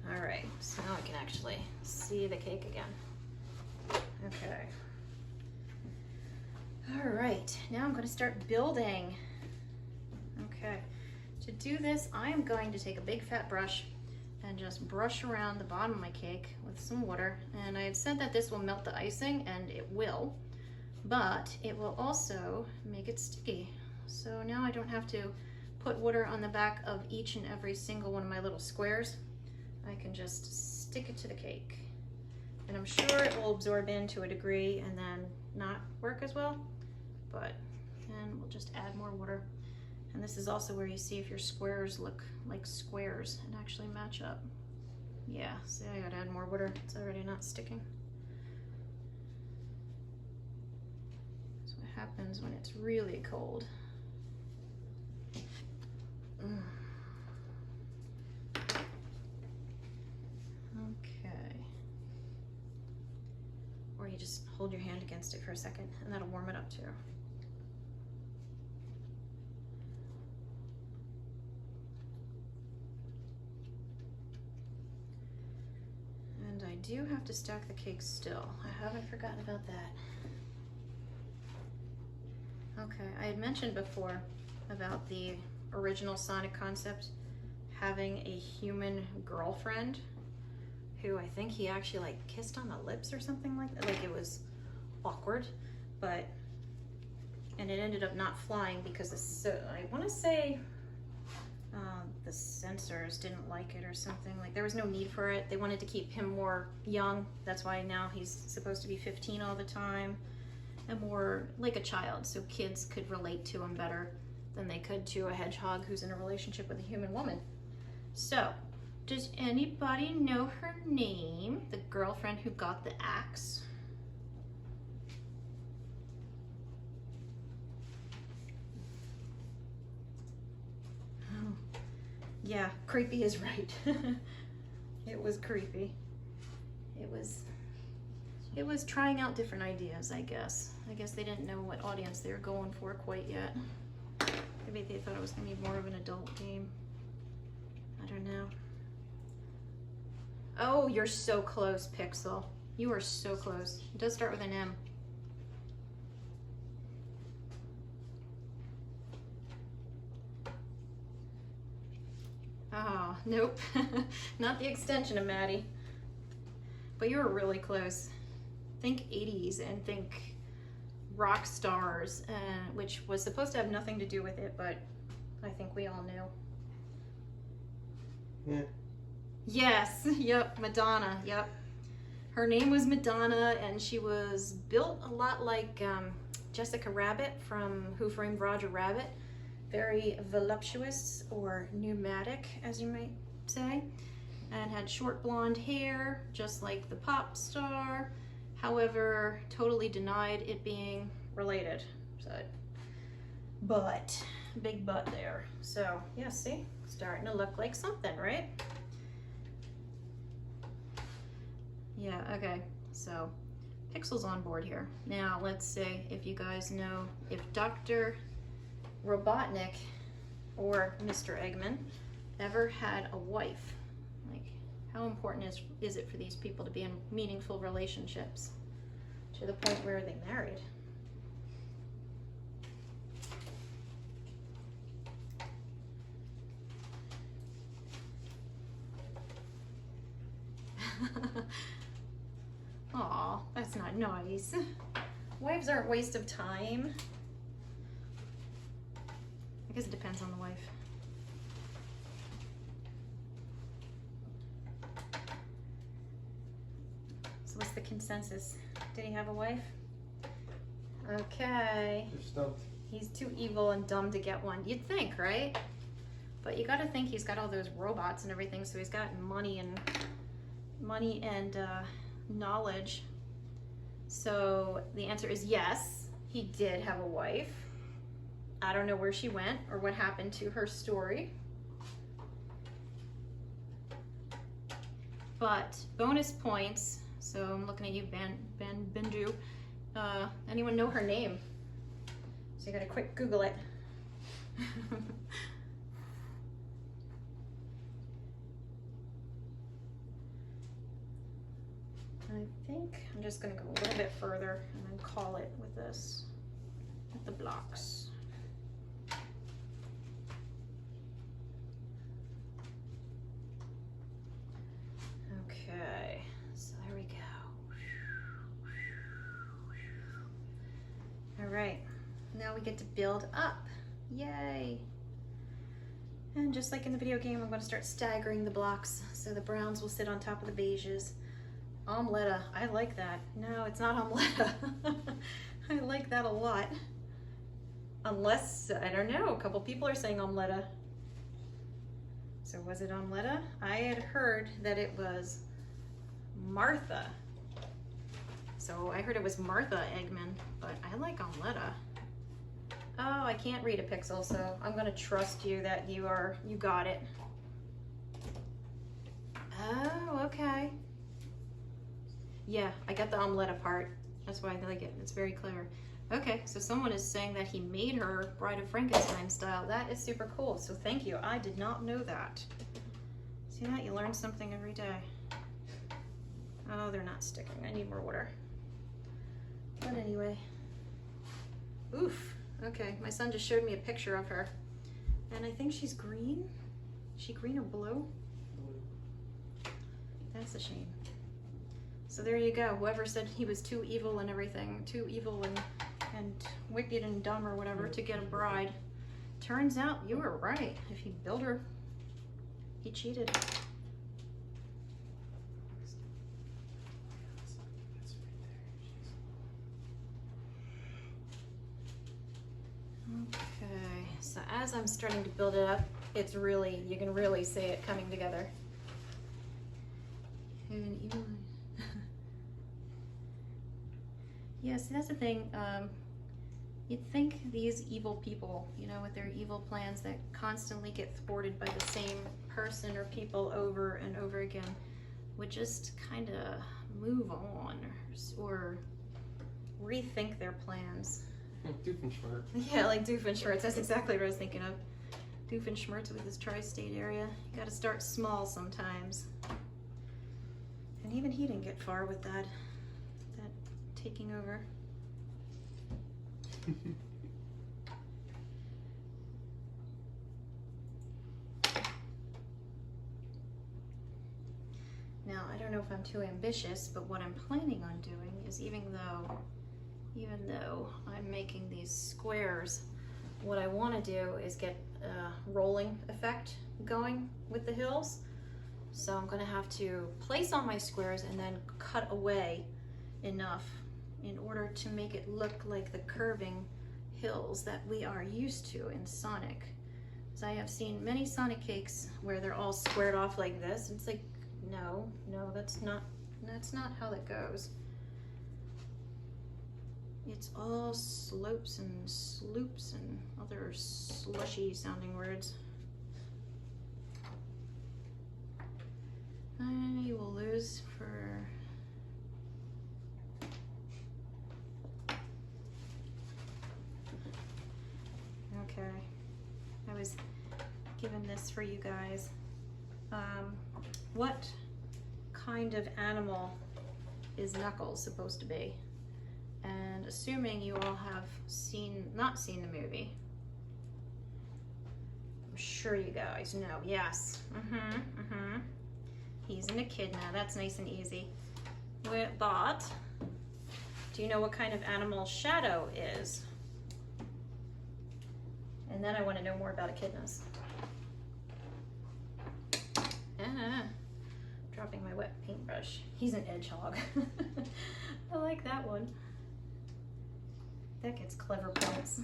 All right, so now I can actually see the cake again. Okay. All right, now I'm going to start building. Okay, to do this, I am going to take a big fat brush and just brush around the bottom of my cake with some water. And I had said that this will melt the icing, and it will, but it will also make it sticky. So now I don't have to put water on the back of each and every single one of my little squares. I can just stick it to the cake. And I'm sure it will absorb in to a degree and then not work as well, but then we'll just add more water. And this is also where you see if your squares look like squares and actually match up. Yeah, see, I gotta add more water. It's already not sticking. That's what happens when it's really cold. Okay. Or you just hold your hand against it for a second and that'll warm it up too. And I do have to stack the cake still. I haven't forgotten about that. Okay, I had mentioned before about the original Sonic concept having a human girlfriend who I think he actually like kissed on the lips or something like that. Like it was awkward, and it ended up not flying because I want to say the censors didn't like it or something. Like there was no need for it. They wanted to keep him more young. That's why now he's supposed to be 15 all the time and more like a child, so kids could relate to him better than they could to a hedgehog who's in a relationship with a human woman. So, does anybody know her name? The girlfriend who got the axe? Oh, yeah, creepy is right. It was creepy. It was trying out different ideas, I guess. I guess they didn't know what audience they were going for quite yet. Maybe they thought it was going to be more of an adult game. I don't know. Oh, you're so close, Pixel. You are so close. It does start with an M. Oh, nope. Not the extension of Maddie. But you were really close. Think 80s and think rock stars, which was supposed to have nothing to do with it, but I think we all knew. Yeah. Yes, yep, Madonna, yep. Her name was Madonna, and she was built a lot like Jessica Rabbit from Who Framed Roger Rabbit. Very voluptuous, or pneumatic, as you might say, and had short blonde hair, just like the pop star. However, totally denied it being related. So, but, big butt there. So, yeah, see? Starting to look like something, right? Yeah, okay. So, Pixel's on board here. Now, let's say if you guys know if Dr. Robotnik or Mr. Eggman ever had a wife. Like, how important is it for these people to be in meaningful relationships to the point where they married? Aw, that's not nice. Wives aren't a waste of time. I guess it depends on the wife. So what's the consensus? Did he have a wife? Okay. You're stumped. He's too evil and dumb to get one. You'd think, right? But you gotta think he's got all those robots and everything, so he's got money and knowledge. So the answer is yes, he did have a wife. I don't know where she went or what happened to her story. But bonus points, so I'm looking at you, Bendu. Anyone know her name? So you gotta quick Google it. I think I'm just gonna go a little bit further and then call it with this, with the blocks. Okay, so there we go. All right, now we get to build up. Yay! And just like in the video game, I'm going to start staggering the blocks so the browns will sit on top of the beiges. Omeletta, I like that. No, it's not omeletta. I like that a lot. Unless, I don't know, a couple people are saying omeletta. So was it omeletta? I had heard that it was Martha. So I heard it was Martha Eggman, but I like omeletta. Oh, I can't read a pixel, so I'm gonna trust you that you got it. Oh, okay. Yeah, I got the omeletta part. That's why I like it. It's very clever. Okay, so someone is saying that he made her Bride of Frankenstein style. That is super cool. So thank you. I did not know that. See that? You learn something every day. Oh, they're not sticking. I need more water. But anyway. Oof. Okay, my son just showed me a picture of her. And I think she's green. Is she green or blue? That's a shame. So there you go. Whoever said he was too evil and everything, too evil and wicked and dumb or whatever to get a bride. Turns out you were right. If he built her, he cheated. Okay, so as I'm starting to build it up, it's really, you can really see it coming together. Yeah, see, that's the thing. You'd think these evil people, you know, with their evil plans that constantly get thwarted by the same person or people over and over again, would just kind of move on or rethink their plans. Doofenshmirtz. Yeah, like Doofenshmirtz. That's exactly what I was thinking of. Doofenshmirtz with his tri-state area. You gotta start small sometimes. And even he didn't get far with that taking over. Now, I don't know if I'm too ambitious, but what I'm planning on doing is even though I'm making these squares, what I want to do is get a rolling effect going with the hills. So I'm going to have to place on my squares and then cut away enough in order to make it look like the curving hills that we are used to in Sonic. Because I have seen many Sonic cakes where they're all squared off like this. It's like, no, that's not how that goes. It's all slopes and sloops and other slushy sounding words. I will lose for... Okay, I was given this for you guys. What kind of animal is Knuckles supposed to be? And assuming you all have not seen the movie, I'm sure you guys know. Yes. He's an echidna. That's nice and easy. But do you know what kind of animal Shadow is? And then I want to know more about echidnas. Dropping my wet paintbrush. He's an hedgehog. I like that one. That gets clever points.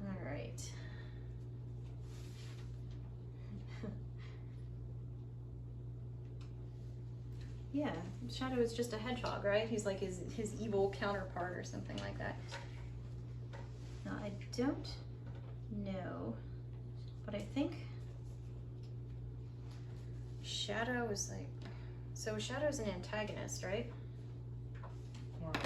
All right. Yeah, Shadow is just a hedgehog, right? He's like his evil counterpart or something like that. Now, I don't know, but I think Shadow is like, so Shadow's an antagonist, right?